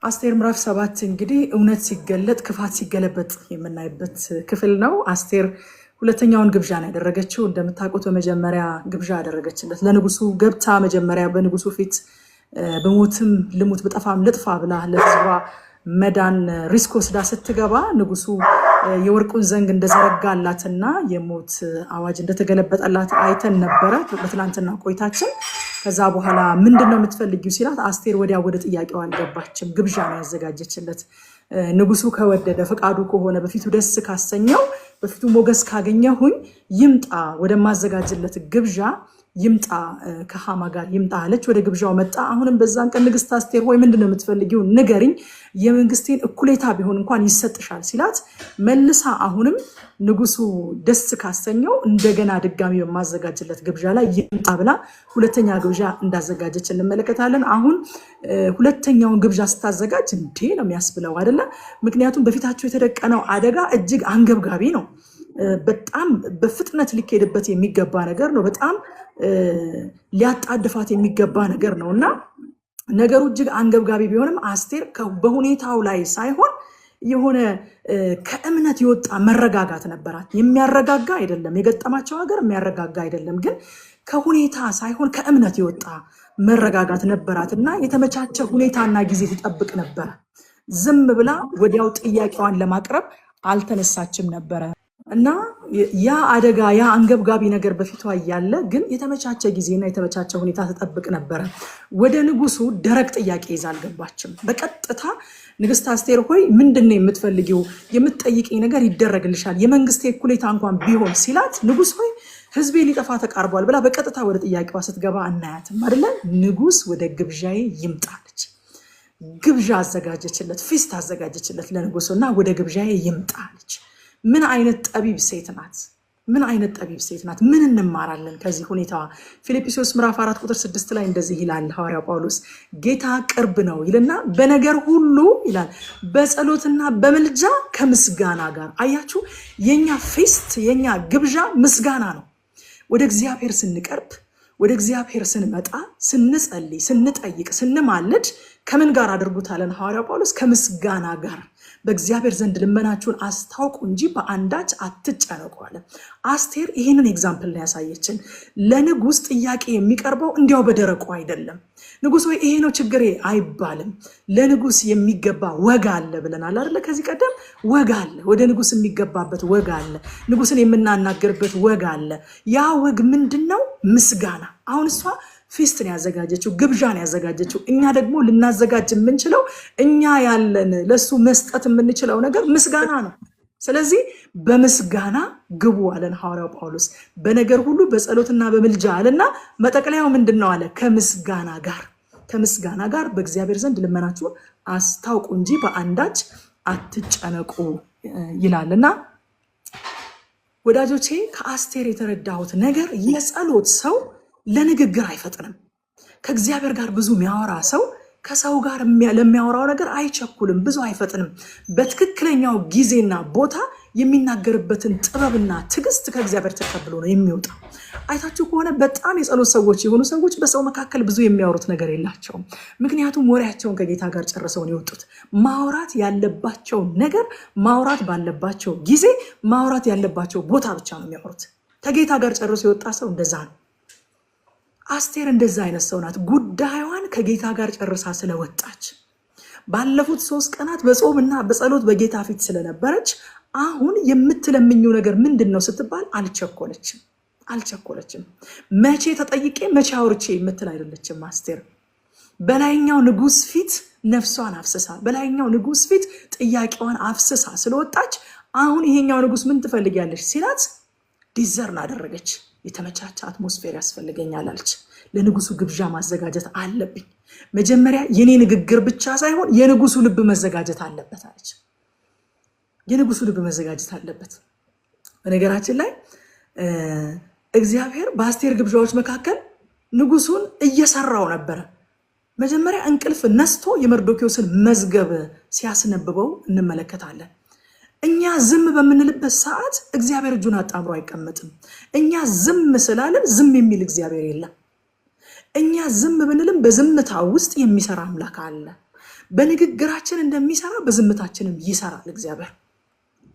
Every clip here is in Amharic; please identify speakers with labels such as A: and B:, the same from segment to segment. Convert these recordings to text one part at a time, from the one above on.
A: አስቴር ምዕራፍ 7 እንግዲህ እውነት ሲገለጥ ክፋት ሲገለበጥ የምናይበት ክፍል ነው። አስቴር ሁለተኛውን ግብዣ ነው ያደረገችው። እንደምታውቁት በመጀመሪያ ግብዣ ያደረገችለት ለንጉሱ ገብታ መጀመሪያ በንጉሱ ፊት በሞትም ልሙት በጠፋም ልጥፋ ብላ ለህዝቧ መዳን ሪስክ ወስዳ ስትገባ ንጉሱ የወርቁን ዘንግ እንደዘረጋላትና የሞት አዋጅ እንደተገለበጠላት አይተን ነበረ በትላንትና ቆይታችን። ከዛ በኋላ ምንድነው የምትፈልጊው ሲላት አስቴር ወዲያ ወደ ጥያቄው አልገባችም። ግብዣ ነው ያዘጋጀችለት። ንጉሱ ከወደደ ፈቃዱ ከሆነ በፊቱ ደስ ካሰኘው በፊቱ ሞገስ ካገኘሁኝ ይምጣ ወደ ማዘጋጀለት ግብዣ ይምጣ ከሃማ ጋር ይምጣ አለች። ወደ ግብዣው መጣ። አሁንም በዛን ቀን ንግስት አስቴር ሆይ ምንድነው የምትፈልጊው ንገሪኝ፣ የመንግስቴን እኩሌታ ቢሆን እንኳን ይሰጥሻል ሲላት መልሳ አሁንም ንጉሱ ደስ ካሰኘው እንደገና ድጋሚ በማዘጋጀለት ግብዣ ላይ ይምጣ ብላ ሁለተኛ ግብዣ እንዳዘጋጀች እንመለከታለን። አሁን ሁለተኛውን ግብዣ ስታዘጋጅ እንዴ ነው የሚያስብለው አይደለ? ምክንያቱም በፊታቸው የተደቀነው አደጋ እጅግ አንገብጋቢ ነው። በጣም በፍጥነት ሊካሄድበት የሚገባ ነገር ነው። በጣም ሊያጣድፋት የሚገባ ነገር ነው እና ነገሩ እጅግ አንገብጋቢ ቢሆንም አስቴር በሁኔታው ላይ ሳይሆን የሆነ ከእምነት የወጣ መረጋጋት ነበራት። የሚያረጋጋ አይደለም የገጠማቸው ሀገር የሚያረጋጋ አይደለም፣ ግን ከሁኔታ ሳይሆን ከእምነት የወጣ መረጋጋት ነበራት እና የተመቻቸ ሁኔታና ጊዜ ትጠብቅ ነበረ። ዝም ብላ ወዲያው ጥያቄዋን ለማቅረብ አልተነሳችም ነበረ እና ያ አደጋ ያ አንገብጋቢ ነገር በፊቷ እያለ ግን የተመቻቸ ጊዜና የተመቻቸ ሁኔታ ተጠብቅ ነበረ። ወደ ንጉሱ ደረቅ ጥያቄ ይዛ አልገባችም። በቀጥታ ንግስት አስቴር ሆይ ምንድነው የምትፈልጊው? የምትጠይቂኝ ነገር ይደረግልሻል፣ የመንግስቴ እኩሌታ እንኳን ቢሆን ሲላት ንጉስ ሆይ ህዝቤ ሊጠፋ ተቃርቧል ብላ በቀጥታ ወደ ጥያቄዋ ስትገባ አናያትም አይደለ? ንጉስ ወደ ግብዣዬ ይምጣለች። ግብዣ አዘጋጀችለት፣ ፊስት አዘጋጀችለት ለንጉሱና ወደ ግብዣዬ ይምጣለች። ምን አይነት ጠቢብ ሴት ናት! ምን አይነት ጠቢብ ሴት ናት! ምን እንማራለን ከዚህ ሁኔታዋ? ፊልጵስዩስ ምዕራፍ 4 ቁጥር 6 ላይ እንደዚህ ይላል ሐዋርያው ጳውሎስ፣ ጌታ ቅርብ ነው ይልና በነገር ሁሉ ይላል በጸሎትና በምልጃ ከምስጋና ጋር። አያችሁ፣ የኛ ፌስት የኛ ግብዣ ምስጋና ነው። ወደ እግዚአብሔር ስንቀርብ፣ ወደ እግዚአብሔር ስንመጣ፣ ስንጸልይ፣ ስንጠይቅ፣ ስንማልድ ከምን ጋር አድርጉታለን? ሐዋርያው ጳውሎስ ከምስጋና ጋር በእግዚአብሔር ዘንድ ልመናችሁን አስታውቁ እንጂ በአንዳች አትጨነቁ አለ። አስቴር ይህንን ኤግዛምፕል ላይ ያሳየችን። ለንጉስ ጥያቄ የሚቀርበው እንዲያው በደረቁ አይደለም። ንጉስ ወይ ይሄ ነው ችግሬ አይባልም። ለንጉስ የሚገባ ወግ አለ ብለናል አይደለ? ከዚህ ቀደም ወግ አለ፣ ወደ ንጉስ የሚገባበት ወግ አለ፣ ንጉስን የምናናገርበት ወግ አለ። ያ ወግ ምንድነው? ምስጋና። አሁን እሷ ፊስትን ያዘጋጀችው፣ ግብዣን ያዘጋጀችው። እኛ ደግሞ ልናዘጋጅ የምንችለው እኛ ያለን ለሱ መስጠት የምንችለው ነገር ምስጋና ነው። ስለዚህ በምስጋና ግቡ አለን ሐዋርያው ጳውሎስ። በነገር ሁሉ በጸሎትና በምልጃ አለና መጠቅለያው ምንድነው አለ? ከምስጋና ጋር። ከምስጋና ጋር በእግዚአብሔር ዘንድ ልመናችሁን አስታውቁ እንጂ በአንዳች አትጨነቁ ይላልና ወዳጆቼ ከአስቴር የተረዳሁት ነገር የጸሎት ሰው ለንግግር አይፈጥንም። ከእግዚአብሔር ጋር ብዙ የሚያወራ ሰው ከሰው ጋር ለሚያወራው ነገር አይቸኩልም፣ ብዙ አይፈጥንም። በትክክለኛው ጊዜና ቦታ የሚናገርበትን ጥበብና ትዕግስት ከእግዚአብሔር ተቀብሎ ነው የሚወጣው። አይታችሁ ከሆነ በጣም የጸሎት ሰዎች የሆኑ ሰዎች በሰው መካከል ብዙ የሚያወሩት ነገር የላቸውም። ምክንያቱም ወሬያቸውን ከጌታ ጋር ጨርሰውን የወጡት። ማውራት ያለባቸው ነገር ማውራት ባለባቸው ጊዜ ማውራት ያለባቸው ቦታ ብቻ ነው የሚያወሩት። ከጌታ ጋር ጨርሶ የወጣ ሰው እንደዛ ነው። አስቴር እንደዛ አይነት ሰው ናት። ጉዳዩን ከጌታ ጋር ጨርሳ ስለወጣች ባለፉት 3 ቀናት በጾምና በጸሎት በጌታ ፊት ስለነበረች አሁን የምትለምኘው ነገር ምንድነው ስትባል አልቸኮለችም። መቼ ተጠይቄ መቼ አውርቼ የምትል አይደለችም አስቴር። በላይኛው ንጉስ ፊት ነፍሷን አፍስሳ፣ በላይኛው ንጉስ ፊት ጥያቄዋን አፍስሳ ስለወጣች አሁን ይሄኛው ንጉስ ምን ትፈልጊያለሽ ሲላት ዲዘርን አደረገች። የተመቻቸ አትሞስፌር ያስፈልገኛል አለች። ለንጉሱ ግብዣ ማዘጋጀት አለብኝ። መጀመሪያ የኔ ንግግር ብቻ ሳይሆን የንጉሱ ልብ መዘጋጀት አለበት አለች። የንጉሱ ልብ መዘጋጀት አለበት። በነገራችን ላይ እግዚአብሔር በአስቴር ግብዣዎች መካከል ንጉሱን እየሰራው ነበረ። መጀመሪያ እንቅልፍ ነስቶ የመርዶኪዎስን መዝገብ ሲያስነብበው እንመለከታለን። እኛ ዝም በምንልበት ሰዓት እግዚአብሔር እጁን አጣምሮ አይቀመጥም። እኛ ዝም ስላለን ዝም የሚል እግዚአብሔር የለም። እኛ ዝም ብንልም በዝምታ ውስጥ የሚሰራ አምላክ አለ። በንግግራችን እንደሚሰራ በዝምታችንም ይሰራል እግዚአብሔር።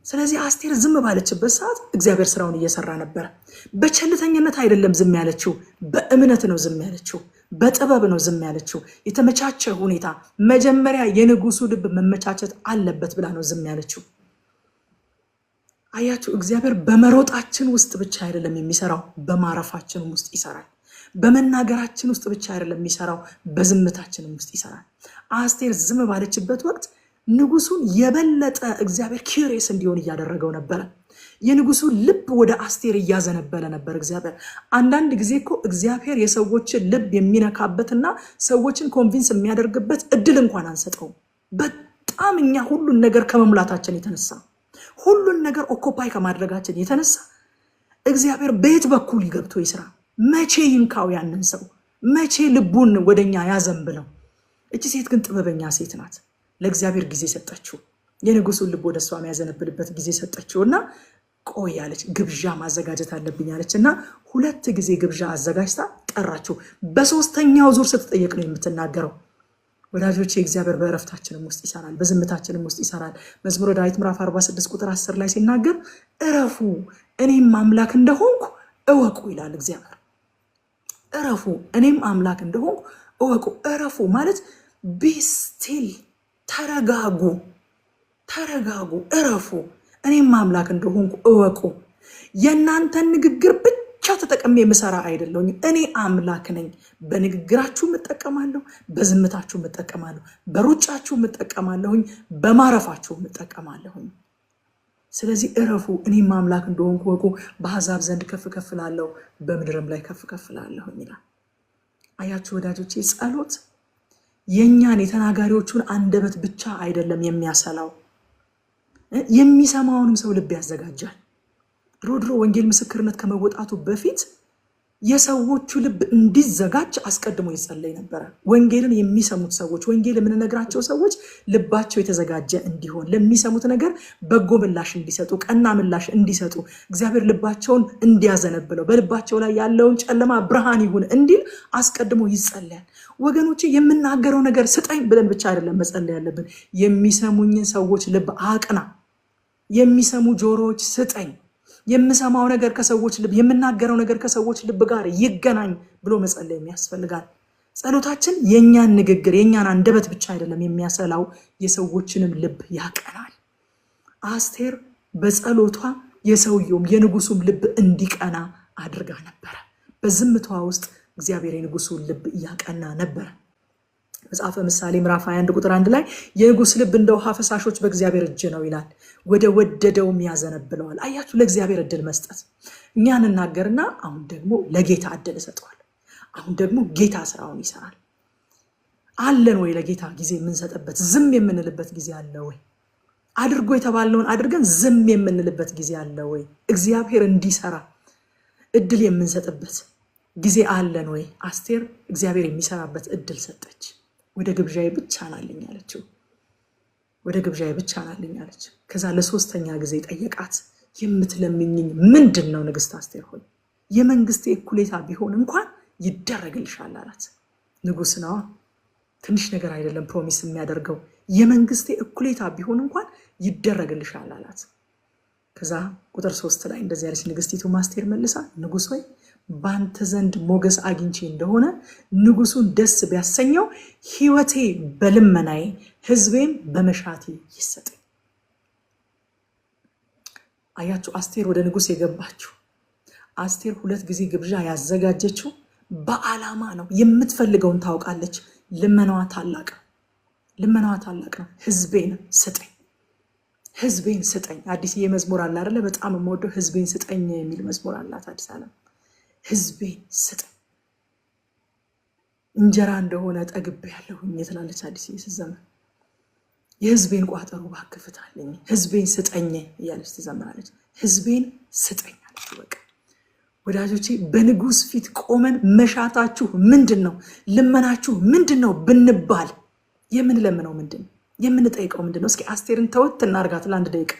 A: ስለዚህ አስቴር ዝም ባለችበት ሰዓት እግዚአብሔር ስራውን እየሰራ ነበር። በቸልተኝነት አይደለም ዝም ያለችው፣ በእምነት ነው ዝም ያለችው፣ በጥበብ ነው ዝም ያለችው። የተመቻቸ ሁኔታ መጀመሪያ የንጉሱ ልብ መመቻቸት አለበት ብላ ነው ዝም ያለችው። አያችሁ፣ እግዚአብሔር በመሮጣችን ውስጥ ብቻ አይደለም የሚሰራው፣ በማረፋችን ውስጥ ይሰራል። በመናገራችን ውስጥ ብቻ አይደለም የሚሰራው፣ በዝምታችንም ውስጥ ይሰራል። አስቴር ዝም ባለችበት ወቅት ንጉሱን የበለጠ እግዚአብሔር ኪሪየስ እንዲሆን እያደረገው ነበረ። የንጉሱ ልብ ወደ አስቴር እያዘነበለ ነበር እግዚአብሔር። አንዳንድ ጊዜ እኮ እግዚአብሔር የሰዎችን ልብ የሚነካበትና ሰዎችን ኮንቪንስ የሚያደርግበት እድል እንኳን አንሰጠውም። በጣም እኛ ሁሉን ነገር ከመሙላታችን የተነሳ ሁሉን ነገር ኦኮፓይ ከማድረጋችን የተነሳ እግዚአብሔር በየት በኩል ገብቶ ይስራ? መቼ ይንካው ያንን ሰው? መቼ ልቡን ወደኛ ያዘንብለው? እቺ ሴት ግን ጥበበኛ ሴት ናት። ለእግዚአብሔር ጊዜ ሰጠችው። የንጉሱን ልብ ወደ እሷ የሚያዘነብልበት ጊዜ ሰጠችውና ቆይ አለች። ግብዣ ማዘጋጀት አለብኝ አለችና 2 ጊዜ ግብዣ አዘጋጅታ ጠራችው። በ3ኛው ዙር ስትጠየቅ ነው የምትናገረው። ወዳጆቼ እግዚአብሔር በእረፍታችንም ውስጥ ይሰራል፣ በዝምታችንም ውስጥ ይሰራል። መዝሙረ ዳዊት ምዕራፍ 46 ቁጥር 10 ላይ ሲናገር እረፉ እኔም አምላክ እንደሆንኩ እወቁ ይላል እግዚአብሔር። እረፉ እኔም አምላክ እንደሆንኩ እወቁ። እረፉ ማለት ቢስቲል፣ ተረጋጉ፣ እረፉ እኔም አምላክ እንደሆንኩ እወቁ። የእናንተን ንግግር ብቻ ተጠቅሜ የምሰራ አይደለሁኝ። እኔ አምላክ ነኝ። በንግግራችሁ እጠቀማለሁ፣ በዝምታችሁ እጠቀማለሁ፣ በሩጫችሁ እጠቀማለሁኝ፣ በማረፋችሁ እጠቀማለሁኝ። ስለዚህ እረፉ እኔም አምላክ እንደሆንኩ እወቁ። በአሕዛብ ዘንድ ከፍ ከፍ እላለሁ፣ በምድርም ላይ ከፍ ከፍ እላለሁኝ ይላል። አያችሁ ወዳጆቼ፣ ጸሎት የኛን የተናጋሪዎቹን አንደበት ብቻ አይደለም የሚያሰላው፣ የሚሰማውንም ሰው ልብ ያዘጋጃል። ድሮ ወንጌል ምስክርነት ከመወጣቱ በፊት የሰዎቹ ልብ እንዲዘጋጅ አስቀድሞ ይጸለይ ነበረ። ወንጌልን የሚሰሙት ሰዎች፣ ወንጌል የምንነግራቸው ሰዎች ልባቸው የተዘጋጀ እንዲሆን፣ ለሚሰሙት ነገር በጎ ምላሽ እንዲሰጡ፣ ቀና ምላሽ እንዲሰጡ፣ እግዚአብሔር ልባቸውን እንዲያዘነብለው፣ በልባቸው ላይ ያለውን ጨለማ ብርሃን ይሁን እንዲል አስቀድሞ ይጸለያል። ወገኖቼ የምናገረው ነገር ስጠኝ ብለን ብቻ አይደለም መጸለይ ያለብን። የሚሰሙኝን ሰዎች ልብ አቅና፣ የሚሰሙ ጆሮዎች ስጠኝ፣ የምሰማው ነገር ከሰዎች ልብ፣ የምናገረው ነገር ከሰዎች ልብ ጋር ይገናኝ ብሎ መጸለይ የሚያስፈልጋል። ጸሎታችን የኛን ንግግር የኛን አንደበት ብቻ አይደለም የሚያሰላው፣ የሰዎችንም ልብ ያቀናል። አስቴር በጸሎቷ የሰውየውም የንጉሱም ልብ እንዲቀና አድርጋ ነበረ። በዝምታዋ ውስጥ እግዚአብሔር የንጉሱን ልብ እያቀና ነበረ። መጽሐፈ ምሳሌ ምዕራፍ 21 ቁጥር 1 ላይ የንጉስ ልብ እንደ ውሃ ፈሳሾች በእግዚአብሔር እጅ ነው ይላል፣ ወደ ወደደውም ያዘነብለዋል። አያችሁ፣ ለእግዚአብሔር እድል መስጠት። እኛ እንናገርና አሁን ደግሞ ለጌታ እድል እሰጠዋል። አሁን ደግሞ ጌታ ስራውን ይሰራል። አለን ወይ ለጌታ ጊዜ የምንሰጥበት? ዝም የምንልበት ጊዜ አለ ወይ? አድርጎ የተባልነውን አድርገን ዝም የምንልበት ጊዜ አለ ወይ? እግዚአብሔር እንዲሰራ እድል የምንሰጥበት ጊዜ አለን ወይ? አስቴር እግዚአብሔር የሚሰራበት እድል ሰጠች። ወደ ግብዣዬ ብቻ ናልኝ አለችው። ወደ ግብዣዬ ብቻ ናልኝ አለች። ከዛ ለ3ኛ ጊዜ ጠየቃት። የምትለምኝኝ ምንድን ነው ንግስት አስቴር ሆይ? የመንግስቴ እኩሌታ ቢሆን እንኳን ይደረግልሻል አላት። ንጉስ ነዋ፣ ትንሽ ነገር አይደለም ፕሮሚስ የሚያደርገው። የመንግስቴ እኩሌታ ቢሆን እንኳን ይደረግልሻል አላት። ከዛ ቁጥር 3 ላይ እንደዚህ ያለች ንግስቲቱ አስቴር መልሳ ንጉስ ሆይ ባንተ ዘንድ ሞገስ አግኝቼ እንደሆነ ንጉሱን ደስ ቢያሰኘው ሕይወቴ በልመናዬ ሕዝቤም በመሻቴ ይሰጠኝ። አያችሁ፣ አስቴር ወደ ንጉስ የገባችው፣ አስቴር 2 ጊዜ ግብዣ ያዘጋጀችው በዓላማ ነው። የምትፈልገውን ታውቃለች። ልመናዋ ታላቅ ነው። ሕዝቤን ስጠኝ፣ ሕዝቤን ስጠኝ። አዲስዬ መዝሙር አለ አይደለ? በጣም የምወደው ሕዝቤን ስጠኝ የሚል መዝሙር አላት አዲስ ዓለም። ሕዝቤን ስጠኝ፣ እንጀራ እንደሆነ ጠግቤ ያለሁኝ ትላለች አዲስዬ ስትዘምር። የሕዝቤን ቋጠሮ እባክህ ፍታልኝ፣ ሕዝቤን ስጠኝ እያለች ትዘምራለች። ሕዝቤን ስጠኝ አለች። በቃ ወዳጆቼ፣ በንጉስ ፊት ቆመን መሻታችሁ ምንድን ነው? ልመናችሁ ምንድን ነው ብንባል የምንለምነው ምንድን ነው? የምንጠይቀው ምንድን ነው? እስኪ አስቴርን ተወት እናርጋት ለአንድ ደቂቃ፣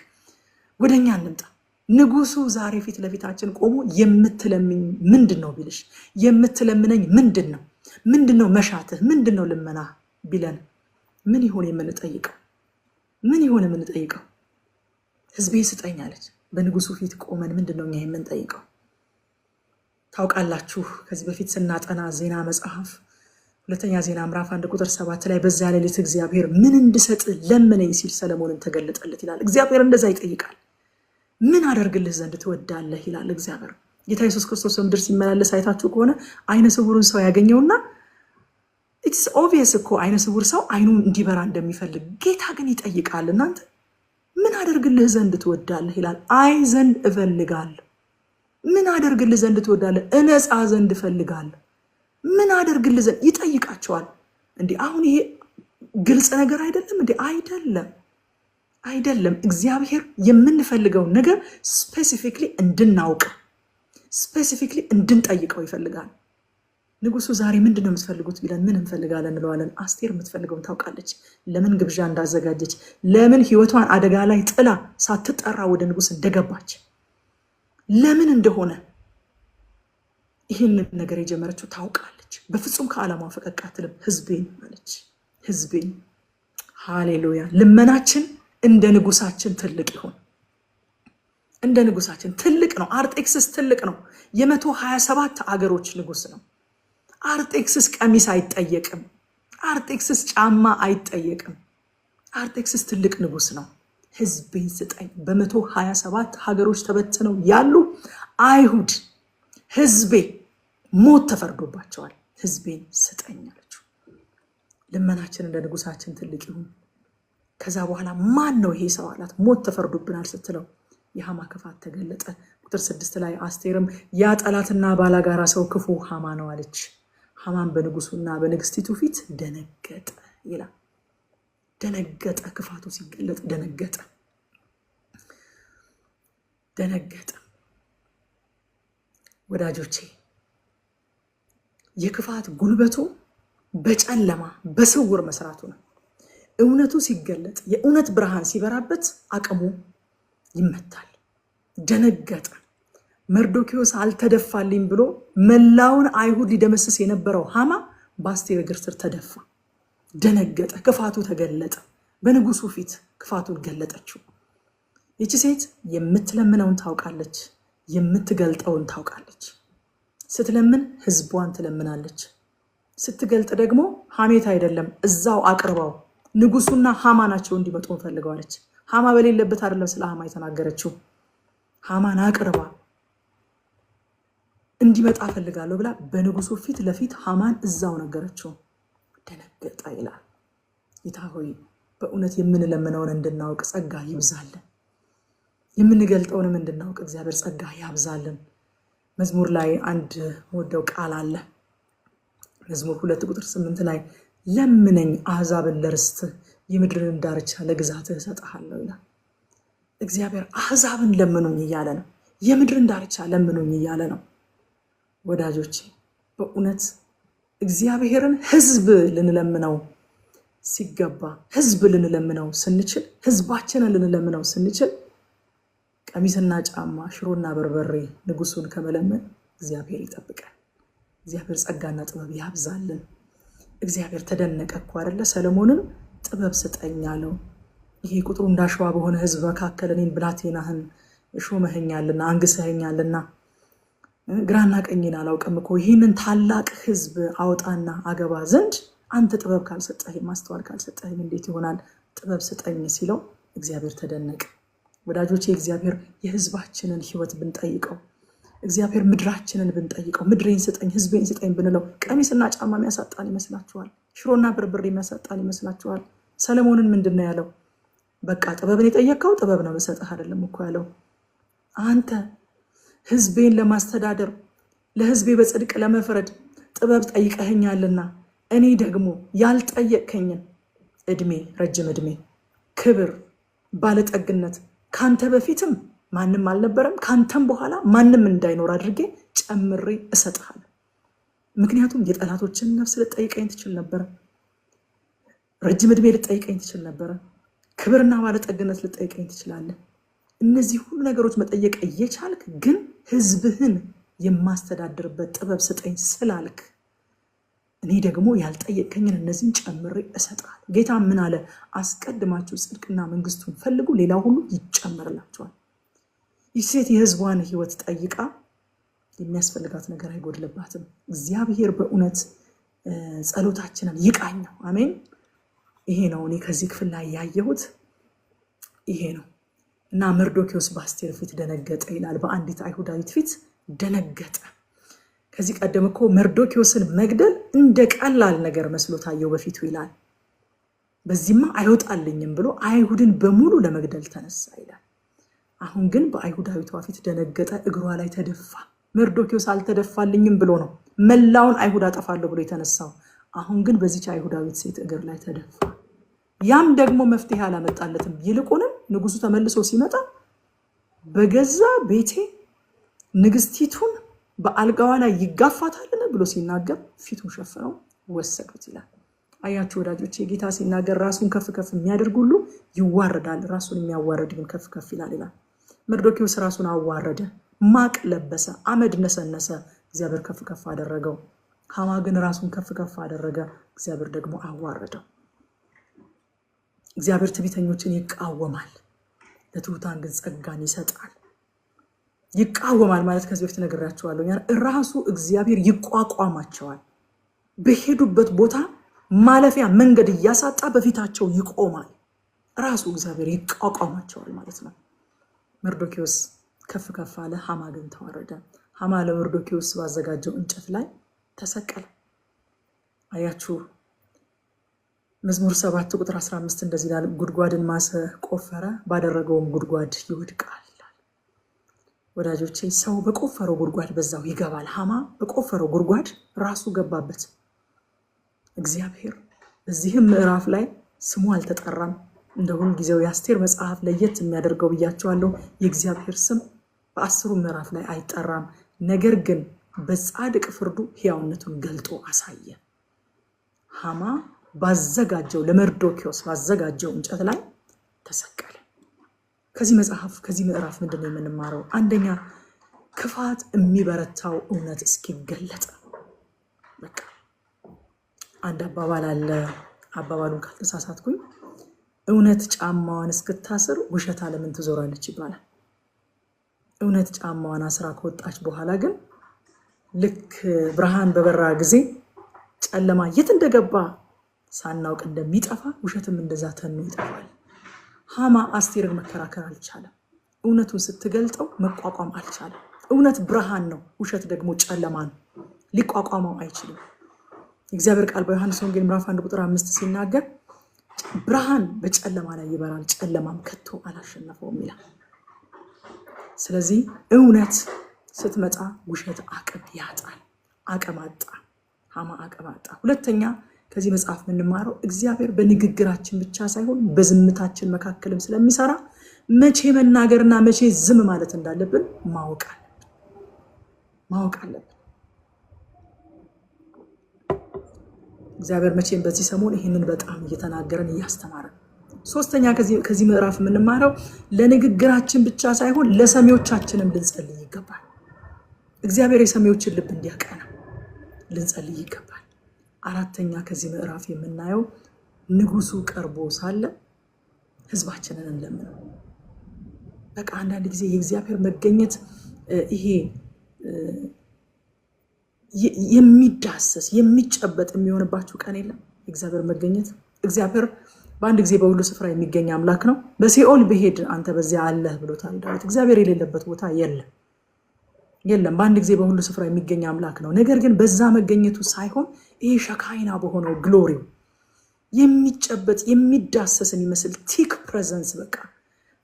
A: ወደኛ እንምጣ። ንጉሱ ዛሬ ፊት ለፊታችን ቆሞ የምትለምኝ ምንድን ነው ቢልሽ፣ የምትለምነኝ ምንድን ነው? ምንድን ነው መሻትህ? ምንድን ነው ልመና ቢለን ምን ይሆን የምንጠይቀው? ምን ይሆን የምንጠይቀው? ህዝቤ ስጠኝ አለች። በንጉሱ ፊት ቆመን ምንድነው እኛ የምንጠይቀው? ታውቃላችሁ ከዚህ በፊት ስናጠና ዜና መጽሐፍ ሁለተኛ ዜና ምዕራፍ 1 ቁጥር 7 ላይ በዛ ሌሊት እግዚአብሔር ምን እንድሰጥ ለምነኝ ሲል ሰለሞንን ተገለጠለት ይላል። እግዚአብሔር እንደዛ ይጠይቃል። ምን አደርግልህ ዘንድ ትወዳለህ ይላል እግዚአብሔር። ጌታ ኢየሱስ ክርስቶስ በምድር ሲመላለስ አይታችሁ ከሆነ አይነ ስውሩን ሰው ያገኘውና ኢትስ ኦብቪየስ እኮ አይነ ስውር ሰው አይኑ እንዲበራ እንደሚፈልግ ጌታ ግን ይጠይቃል። እናንተ ምን አደርግልህ ዘንድ ትወዳለህ ይላል። አይ ዘንድ እፈልጋለሁ። ምን አደርግልህ ዘንድ ትወዳለህ? እነጻ ዘንድ እፈልጋለሁ። ምን አደርግልህ ዘንድ ይጠይቃቸዋል። እንዴ አሁን ይሄ ግልጽ ነገር አይደለም እንዴ? አይደለም። እግዚአብሔር የምንፈልገውን ነገር ስፔሲፊክሊ እንድናውቅ ስፔሲፊክሊ እንድንጠይቀው ይፈልጋል። ንጉሱ ዛሬ ምንድነው የምትፈልጉት ቢለን ምን እንፈልጋለን እንለዋለን። አስቴር የምትፈልገውን ታውቃለች። ለምን ግብዣ እንዳዘጋጀች፣ ለምን ህይወቷን አደጋ ላይ ጥላ ሳትጠራ ወደ ንጉስ እንደገባች፣ ለምን እንደሆነ ይህንን ነገር የጀመረችው ታውቃለች። በፍጹም ከዓላማ ፈቀቅ አትልም። ህዝቤን አለች። ህዝቤን። ሃሌሉያ። ልመናችን እንደ ንጉሳችን ትልቅ ይሁን። እንደ ንጉሳችን ትልቅ ነው። አርጤክስስ ትልቅ ነው። የ127 አገሮች ንጉስ ነው። አርጤክስስ ቀሚስ አይጠየቅም። አርጤክስስ ጫማ አይጠየቅም። አርጤክስስ ትልቅ ንጉስ ነው። ህዝቤን ስጠኝ። በ127 ሀገሮች ተበትነው ያሉ አይሁድ ህዝቤ ሞት ተፈርዶባቸዋል። ህዝቤን ስጠኝ አለችው። ልመናችን እንደ ንጉሳችን ትልቅ ይሁን። ከዛ በኋላ ማን ነው ይሄ ሰው አላት። ሞት ተፈርዶብናል ስትለው የሃማ ክፋት ተገለጠ። ቁጥር 6 ላይ አስቴርም ያ ጠላትና ባላጋራ ሰው ክፉ ሃማ ነው አለች። ሃማን በንጉሱና በንግስቲቱ ፊት ደነገጠ ይላል። ደነገጠ። ክፋቱ ሲገለጥ ደነገጠ። ወዳጆቼ የክፋት ጉልበቱ በጨለማ በስውር መስራቱ ነው። እውነቱ ሲገለጥ የእውነት ብርሃን ሲበራበት አቅሙ ይመታል። ደነገጠ። መርዶኪዮስ አልተደፋልኝ ብሎ መላውን አይሁድ ሊደመስስ የነበረው ሃማ በአስቴር እግር ስር ተደፋ። ደነገጠ። ክፋቱ ተገለጠ። በንጉሱ ፊት ክፋቱን ገለጠችው። ይቺ ሴት የምትለምነውን ታውቃለች፣ የምትገልጠውን ታውቃለች። ስትለምን ህዝቧን ትለምናለች። ስትገልጥ ደግሞ ሐሜት አይደለም፣ እዛው አቅርባው ንጉሱና ሃማ ናቸው እንዲመጡ ፈልገዋለች። ሃማ በሌለበት አይደለም ስለ ሃማ የተናገረችው። ሃማን አቅርባ እንዲመጣ ፈልጋለሁ ብላ በንጉሱ ፊት ለፊት ሃማን እዛው ነገረችው። ደነገጠ ይላል። ጌታ ሆይ በእውነት የምንለምነውን እንድናውቅ ጸጋ ይብዛልን። የምንገልጠውንም እንድናውቅ እግዚአብሔር ጸጋ ያብዛልን። መዝሙር ላይ አንድ ወደው ቃል አለ። መዝሙር 2 ቁጥር 8 ላይ ለምነኝ አሕዛብን ለርስትህ የምድርን ዳርቻ ለግዛትህ እሰጥሃለሁ ይላል። እግዚአብሔር አሕዛብን ለምኑኝ እያለ ነው። የምድርን ዳርቻ ለምኑኝ እያለ ነው። ወዳጆቼ በእውነት እግዚአብሔርን ህዝብ ልንለምነው ሲገባ፣ ህዝብ ልንለምነው ስንችል፣ ህዝባችንን ልንለምነው ስንችል ቀሚስና ጫማ ሽሮና በርበሬ ንጉሱን ከመለመን እግዚአብሔር ይጠብቃል። እግዚአብሔር ጸጋና ጥበብ ያብዛልን። እግዚአብሔር ተደነቀ እኮ አይደለ? ሰለሞንን ጥበብ ስጠኝ አለው። ይሄ ቁጥሩ እንዳሸዋ በሆነ ህዝብ መካከል እኔን ብላቴናህን ሾመኸኛልና አንግሰኸኛልና ግራና ቀኝን አላውቅም እኮ ይህንን ታላቅ ህዝብ አውጣና አገባ ዘንድ አንተ ጥበብ ካልሰጠህ ማስተዋል ካልሰጠህ እንዴት ይሆናል? ጥበብ ስጠኝ ሲለው እግዚአብሔር ተደነቀ። ወዳጆቼ እግዚአብሔር የህዝባችንን ህይወት ብንጠይቀው፣ እግዚአብሔር ምድራችንን ብንጠይቀው፣ ምድሬን ስጠኝ ህዝቤን ስጠኝ ብንለው ቀሚስና ጫማ የሚያሳጣን ይመስላችኋል? ሽሮና ብርብር የሚያሳጣን ይመስላችኋል? ሰለሞንን ምንድነው ያለው? በቃ ጥበብን የጠየቀው ጥበብ ነው ልሰጥህ አይደለም እኮ ያለው። አንተ ህዝቤን ለማስተዳደር ለህዝቤ በጽድቅ ለመፍረድ ጥበብ ጠይቀኸኛልና እኔ ደግሞ ያልጠየቅከኝን እድሜ፣ ረጅም እድሜ፣ ክብር፣ ባለጠግነት ካንተ በፊትም ማንም አልነበረም ካንተም በኋላ ማንም እንዳይኖር አድርጌ ጨምሬ እሰጥሃለሁ። ምክንያቱም የጠላቶችን ነፍስ ልጠይቀኝ ትችል ነበረ። ረጅም እድሜ ልጠይቀኝ ትችል ነበረ። ክብርና ባለጠግነት ልጠይቀኝ ትችላለህ። እነዚህ ሁሉ ነገሮች መጠየቅ እየቻልክ ግን ህዝብህን የማስተዳድርበት ጥበብ ስጠኝ ስላልክ እኔ ደግሞ ያልጠየቀኝን እነዚህን ጨምሬ እሰጣለሁ። ጌታ ምን አለ? አስቀድማችሁ ጽድቅና መንግስቱን ፈልጉ፣ ሌላው ሁሉ ይጨመርላችኋል። ይህ ሴት የህዝቧን ህይወት ጠይቃ የሚያስፈልጋት ነገር አይጎድልባትም። እግዚአብሔር በእውነት ጸሎታችንን ይቃኘው። አሜን። ይሄ ነው እኔ ከዚህ ክፍል ላይ ያየሁት ይሄ ነው። እና መርዶኪዎስ በአስቴር ፊት ደነገጠ ይላል። በአንዲት አይሁዳዊት ፊት ደነገጠ። ከዚህ ቀደም እኮ መርዶኪዎስን መግደል እንደ ቀላል ነገር መስሎ ታየው በፊቱ ይላል። በዚህማ አይወጣልኝም ብሎ አይሁድን በሙሉ ለመግደል ተነሳ ይላል። አሁን ግን በአይሁዳዊቷ ፊት ደነገጠ፣ እግሯ ላይ ተደፋ። መርዶኪዎስ አልተደፋልኝም ብሎ ነው መላውን አይሁድ አጠፋለሁ ብሎ የተነሳው። አሁን ግን በዚች አይሁዳዊት ሴት እግር ላይ ተደፋ። ያም ደግሞ መፍትሄ አላመጣለትም። ይልቁንም ንጉሱ ተመልሶ ሲመጣ በገዛ ቤቴ ንግስቲቱን በአልጋዋ ላይ ይጋፋታልን ብሎ ሲናገር ፊቱን ሸፍነው ወሰዱት ይላል። አያችሁ ወዳጆቼ፣ ጌታ ሲናገር ራሱን ከፍ ከፍ የሚያደርግ ሁሉ ይዋረዳል፣ ራሱን የሚያዋርድ ግን ከፍ ከፍ ይላል ይላል። መርዶኪዎስ ራሱን አዋረደ፣ ማቅ ለበሰ፣ አመድ ነሰነሰ፣ እግዚአብሔር ከፍ ከፍ አደረገው። ሐማ ግን ራሱን ከፍ ከፍ አደረገ፣ እግዚአብሔር ደግሞ አዋረደው። እግዚአብሔር ትዕቢተኞችን ይቃወማል፣ ለትሑታን ግን ጸጋን ይሰጣል። ይቃወማል ማለት ከዚህ በፊት ነግሬያቸዋለሁ። ራሱ እግዚአብሔር ይቋቋማቸዋል። በሄዱበት ቦታ ማለፊያ መንገድ እያሳጣ በፊታቸው ይቆማል። ራሱ እግዚአብሔር ይቋቋማቸዋል ማለት ነው። መርዶኪዎስ ከፍ ከፍ አለ፣ ሐማ ግን ተዋረደ። ሐማ ለመርዶኪዎስ ባዘጋጀው እንጨት ላይ ተሰቀለ። አያችሁ መዝሙር 7 ቁጥር 15 እንደዚህ ይላል፣ ጉድጓድን ማሰ ቆፈረ፣ ባደረገውም ጉድጓድ ይወድቃል ይላል። ወዳጆቼ ሰው በቆፈረው ጉድጓድ በዛው ይገባል። ሐማ በቆፈረው ጉድጓድ ራሱ ገባበት። እግዚአብሔር በዚህም ምዕራፍ ላይ ስሙ አልተጠራም። እንደ ሁል ጊዜው የአስቴር መጽሐፍ ለየት የሚያደርገው ብያቸዋለሁ፣ የእግዚአብሔር ስም በ10 ምዕራፍ ላይ አይጠራም። ነገር ግን በጻድቅ ፍርዱ ሕያውነቱን ገልጦ አሳየ። ሐማ ባዘጋጀው ለመርዶኪዎስ ባዘጋጀው እንጨት ላይ ተሰቀለ። ከዚህ መጽሐፍ ከዚህ ምዕራፍ ምንድን ነው የምንማረው? አንደኛ ክፋት የሚበረታው እውነት እስኪገለጥ። በቃ አንድ አባባል አለ፣ አባባሉን ካልተሳሳትኩኝ እውነት ጫማዋን እስክታስር ውሸት ዓለምን ትዞራለች ይባላል። እውነት ጫማዋን አስራ ከወጣች በኋላ ግን ልክ ብርሃን በበራ ጊዜ ጨለማ የት እንደገባ ሳናውቅ እንደሚጠፋ ውሸትም እንደዛ ተኑ ይጠፋል። ሐማ አስቴርን መከራከር አልቻለም። እውነቱን ስትገልጠው መቋቋም አልቻለም። እውነት ብርሃን ነው፣ ውሸት ደግሞ ጨለማ ነው። ሊቋቋመው አይችልም። እግዚአብሔር ቃል በዮሐንስ ወንጌል ምዕራፍ 1 ቁጥር 5 ሲናገር ብርሃን በጨለማ ላይ ይበራል፣ ጨለማም ከቶ አላሸነፈውም ይላል። ስለዚህ እውነት ስትመጣ ውሸት አቅም ያጣል። አቅም አጣ፣ ሐማ አቅም አጣ። ሁለተኛ ከዚህ መጽሐፍ የምንማረው እግዚአብሔር በንግግራችን ብቻ ሳይሆን በዝምታችን መካከልም ስለሚሰራ መቼ መናገርና መቼ ዝም ማለት እንዳለብን ማወቅ አለብን። እግዚአብሔር መቼም በዚህ ሰሞን ይህንን በጣም እየተናገረን እያስተማረን። ሶስተኛ ከዚህ ምዕራፍ የምንማረው ለንግግራችን ብቻ ሳይሆን ለሰሚዎቻችንም ልንጸልይ ይገባል። እግዚአብሔር የሰሚዎችን ልብ እንዲያቀና ልንጸልይ ይገባል። አራተኛ ከዚህ ምዕራፍ የምናየው ንጉሱ ቀርቦ ሳለ ህዝባችንን እንለምነው። በቃ አንዳንድ ጊዜ የእግዚአብሔር መገኘት ይሄ የሚዳሰስ የሚጨበጥ የሚሆንባችሁ ቀን የለም። የእግዚአብሔር መገኘት እግዚአብሔር በአንድ ጊዜ በሁሉ ስፍራ የሚገኝ አምላክ ነው። በሲኦል ብሄድ አንተ በዚያ አለህ ብሎታል ዳዊት። እግዚአብሔር የሌለበት ቦታ የለም። በአንድ ጊዜ በሁሉ ስፍራ የሚገኝ አምላክ ነው። ነገር ግን በዛ መገኘቱ ሳይሆን ይሄ ሸካይና በሆነው ግሎሪው የሚጨበጥ የሚዳሰስ የሚመስል ቲክ ፕሬዘንስ፣ በቃ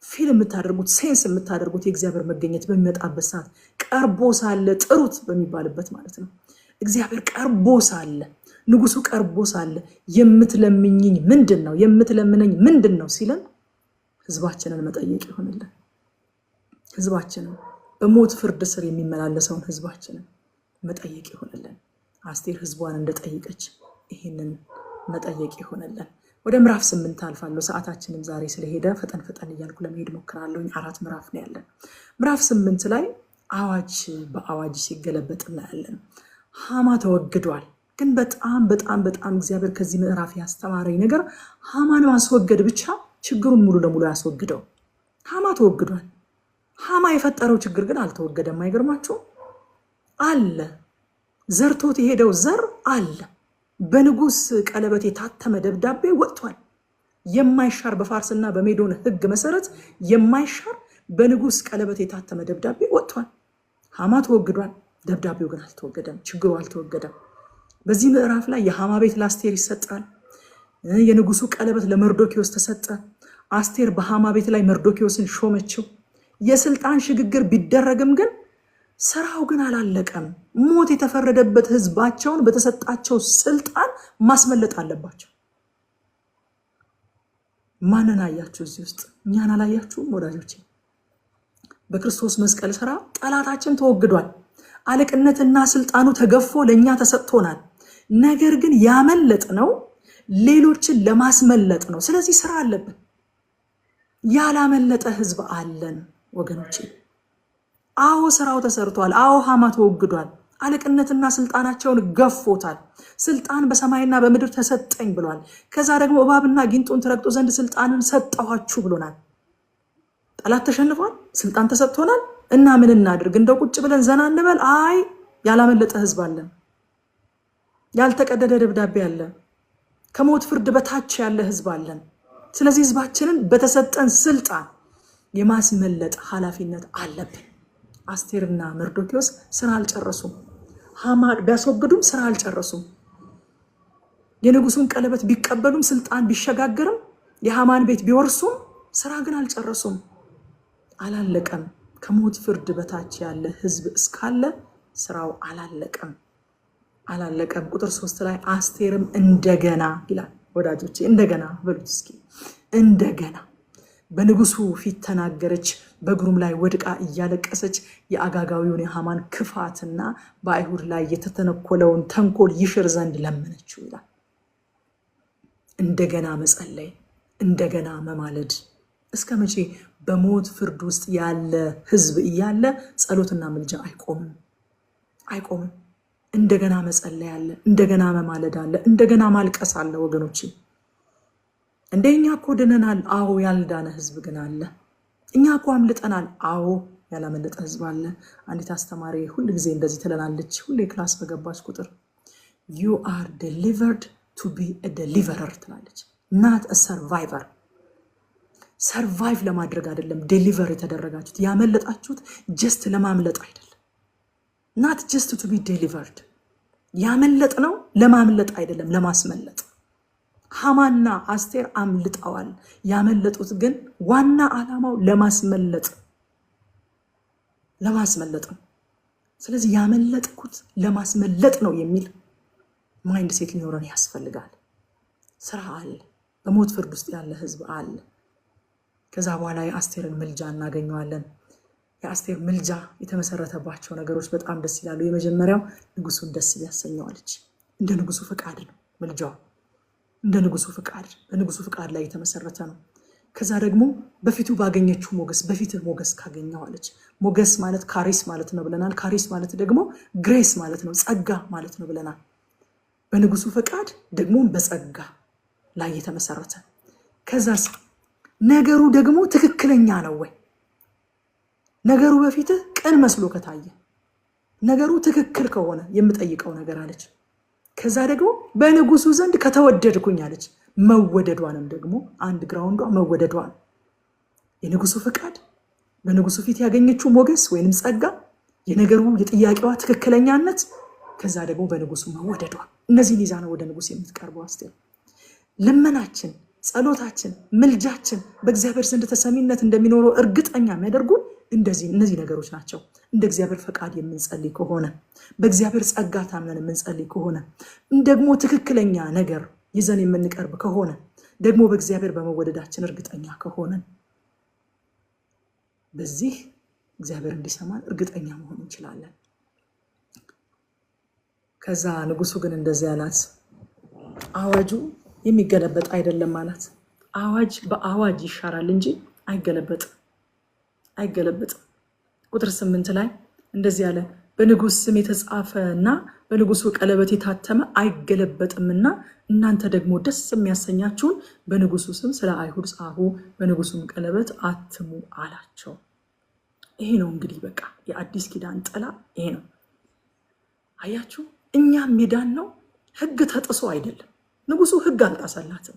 A: ፊል የምታደርጉት ሴንስ የምታደርጉት የእግዚአብሔር መገኘት በሚመጣበት ሰዓት ቀርቦ ሳለ ጥሩት በሚባልበት ማለት ነው። እግዚአብሔር ቀርቦ ሳለ፣ ንጉሱ ቀርቦ ሳለ የምትለምኝኝ ምንድን ነው? የምትለምነኝ ምንድን ነው ሲለን ህዝባችንን መጠየቅ ይሆንልን። ህዝባችንን በሞት ፍርድ ስር የሚመላለሰውን ህዝባችንን መጠየቅ ይሆንልን። አስቴር ህዝቧን እንደጠየቀች ይህንን መጠየቅ ይሆንልን። ወደ ምዕራፍ 8 አልፋለሁ። ሰዓታችንም ዛሬ ስለሄደ ፈጠን እያልኩ ለመሄድ ሞክራለሁ። 4 ምዕራፍ ነው ያለን። ምዕራፍ 8 ላይ አዋጅ በአዋጅ ሲገለበጥ እናያለን። ሐማ ተወግዷል። ግን በጣም በጣም በጣም እግዚአብሔር ከዚህ ምዕራፍ ያስተማረኝ ነገር ሃማን ማስወገድ ብቻ ችግሩን ሙሉ ለሙሉ ያስወግደው። ሃማ ተወግዷል። ሃማ የፈጠረው ችግር ግን አልተወገደም። አይገርማችሁ? አለ ዘርቶት የሄደው ዘር አለ። በንጉስ ቀለበት የታተመ ደብዳቤ ወጥቷል። የማይሻር በፋርስና በሜዶን ሕግ መሰረት የማይሻር በንጉስ ቀለበት የታተመ ደብዳቤ ወጥቷል። ሃማ ተወግዷል። ደብዳቤው ግን አልተወገደም። ችግሩ አልተወገደም። በዚህ ምዕራፍ ላይ የሃማ ቤት ለአስቴር ይሰጣል። የንጉሱ ቀለበት ለመርዶኪዎስ ተሰጠ። አስቴር በሃማ ቤት ላይ መርዶኪዎስን ሾመችው። የስልጣን ሽግግር ቢደረግም ግን ስራው ግን አላለቀም። ሞት የተፈረደበት ህዝባቸውን በተሰጣቸው ስልጣን ማስመለጥ አለባቸው። ማንን አያችሁ እዚህ ውስጥ? እኛን አላያችሁም ወዳጆቼ? በክርስቶስ መስቀል ስራ ጠላታችን ተወግዷል። አለቅነትና ስልጣኑ ተገፎ ለኛ ተሰጥቶናል። ነገር ግን ያመለጥነው ሌሎችን ለማስመለጥ ነው። ስለዚህ ስራ አለብን። ያላመለጠ ህዝብ አለን ወገኖቼ። አዎ ስራው ተሰርቷል። አዎ ሃማ ተወግዷል። አለቅነትና ስልጣናቸውን ገፎታል። ስልጣን በሰማይና በምድር ተሰጠኝ ብሏል። ከዛ ደግሞ እባብና ጊንጡን ትረግጡ ዘንድ ስልጣንን ሰጠኋችሁ ብሎናል። ጠላት ተሸንፏል። ስልጣን ተሰጥቶናል እና ምን እናድርግ? እንደው ቁጭ ብለን ዘና እንበል? አይ ያላመለጠ ህዝብ አለን። ያልተቀደደ ደብዳቤ አለ። ከሞት ፍርድ በታች ያለ ህዝብ አለን። ስለዚህ ህዝባችንን በተሰጠን ስልጣን የማስመለጥ ኃላፊነት አለብን። አስቴርና መርዶኪዎስ ስራ አልጨረሱም። ሃማ ቢያስወግዱም ስራ አልጨረሱም። የንጉሱን ቀለበት ቢቀበሉም ስልጣን ቢሸጋገርም የሃማን ቤት ቢወርሱም ስራ ግን አልጨረሱም። አላለቀም። ከሞት ፍርድ በታች ያለ ህዝብ እስካለ ስራው አላለቀም። ቁጥር 3 ላይ አስቴርም እንደገና ይላል። ወዳጆቼ እንደገና በሉት እስኪ። እንደገና በንጉሱ ፊት ተናገረች። በእግሩም ላይ ወድቃ እያለቀሰች የአጋጋዊውን የሃማን ክፋትና በአይሁድ ላይ የተተነኮለውን ተንኮል ይሽር ዘንድ ለመነችው ይላል። እንደገና መጸለይ፣ እንደገና መማለድ። እስከ መቼ? በሞት ፍርድ ውስጥ ያለ ህዝብ እያለ ጸሎትና ምልጃ አይቆምም። እንደገና መጸለይ አለ፣ እንደገና መማለድ አለ፣ እንደገና ማልቀስ አለ ወገኖቼ። እንደኛ እኮ ድነናል። አዎ ያልዳነ ህዝብ ግን አለ። እኛ እኮ አምልጠናል። አዎ ያላመለጠ ህዝብ አለ። አንዲት አስተማሪ ሁል ጊዜ እንደዚህ ትለናለች። ሁሌ ክላስ በገባች ቁጥር you are delivered to be a deliverer ትላለች። not a survivor። ሰርቫይቭ ለማድረግ አይደለም ዴሊቨር የተደረጋችሁት። ያመለጣችሁት ጀስት ለማምለጥ አይደለም። not just to be delivered። ያመለጥ ነው ለማምለጥ አይደለም፣ ለማስመለጥ። ሃማና አስቴር አምልጠዋል። ያመለጡት ግን ዋና ዓላማው ለማስመለጥ ነው። ስለዚህ ያመለጥኩት ለማስመለጥ ነው የሚል ማይንድ ሴት ሊኖረን ያስፈልጋል። ስራ አለ። በሞት ፍርድ ውስጥ ያለ ህዝብ አለ። ከዛ በኋላ የአስቴርን ምልጃ እናገኘዋለን። የአስቴር ምልጃ የተመሰረተባቸው ነገሮች በጣም ደስ ይላሉ። የመጀመሪያው ንጉሱን ደስ ሊያሰኘዋለች። እንደ ንጉሱ ፍቃድ ነው ምልጃው። እንደ ንጉሱ ፍቃድ፣ በንጉሱ ፍቃድ ላይ የተመሰረተ ነው። ከዛ ደግሞ በፊቱ ባገኘችው ሞገስ፣ በፊትህ ሞገስ ካገኘዋለች። ሞገስ ማለት ካሪስ ማለት ነው ብለናል። ካሪስ ማለት ደግሞ ግሬስ ማለት ነው፣ ጸጋ ማለት ነው ብለናል። በንጉሱ ፍቃድ ደግሞ በጸጋ ላይ የተመሰረተ። ከዛስ ነገሩ ደግሞ ትክክለኛ ነው ወይ? ነገሩ በፊትህ ቅን መስሎ ከታየ፣ ነገሩ ትክክል ከሆነ የምጠይቀው ነገር አለች። ከዛ ደግሞ በንጉሱ ዘንድ ከተወደድኩኝ አለች። መወደዷንም ደግሞ አንድ ግራውንዷ መወደዷ ነው። የንጉሱ ፍቃድ፣ በንጉሱ ፊት ያገኘችው ሞገስ ወይንም ጸጋ፣ የነገሩ የጥያቄዋ ትክክለኛነት፣ ከዛ ደግሞ በንጉሱ መወደዷ። እነዚህን ይዛ ነው ወደ ንጉስ የምትቀርበው አስቴር። ልመናችን፣ ጸሎታችን፣ ምልጃችን በእግዚአብሔር ዘንድ ተሰሚነት እንደሚኖረው እርግጠኛ የሚያደርጉ እነዚህ ነገሮች ናቸው። እንደ እግዚአብሔር ፈቃድ የምንጸልይ ከሆነ፣ በእግዚአብሔር ጸጋ ታምነን የምንጸልይ ከሆነ፣ ደግሞ ትክክለኛ ነገር ይዘን የምንቀርብ ከሆነ፣ ደግሞ በእግዚአብሔር በመወደዳችን እርግጠኛ ከሆነ፣ በዚህ እግዚአብሔር እንዲሰማን እርግጠኛ መሆን እንችላለን። ከዛ ንጉሱ ግን እንደዚህ አላት፣ አዋጁ የሚገለበጥ አይደለም አላት። አዋጅ በአዋጅ ይሻራል እንጂ አይገለበጥም። ቁጥር 8 ላይ እንደዚህ አለ፣ በንጉሥ ስም የተጻፈና በንጉሱ ቀለበት የታተመ አይገለበጥምና እናንተ ደግሞ ደስ የሚያሰኛችሁን በንጉሱ ስም ስለ አይሁድ ጻፉ፣ በንጉሱም ቀለበት አትሙ አላቸው። ይሄ ነው እንግዲህ በቃ የአዲስ ኪዳን ጥላ ይሄ ነው። አያችሁ፣ እኛም ሜዳን ነው ህግ ተጥሶ አይደለም። ንጉሱ ህግ አልጣሰላትም።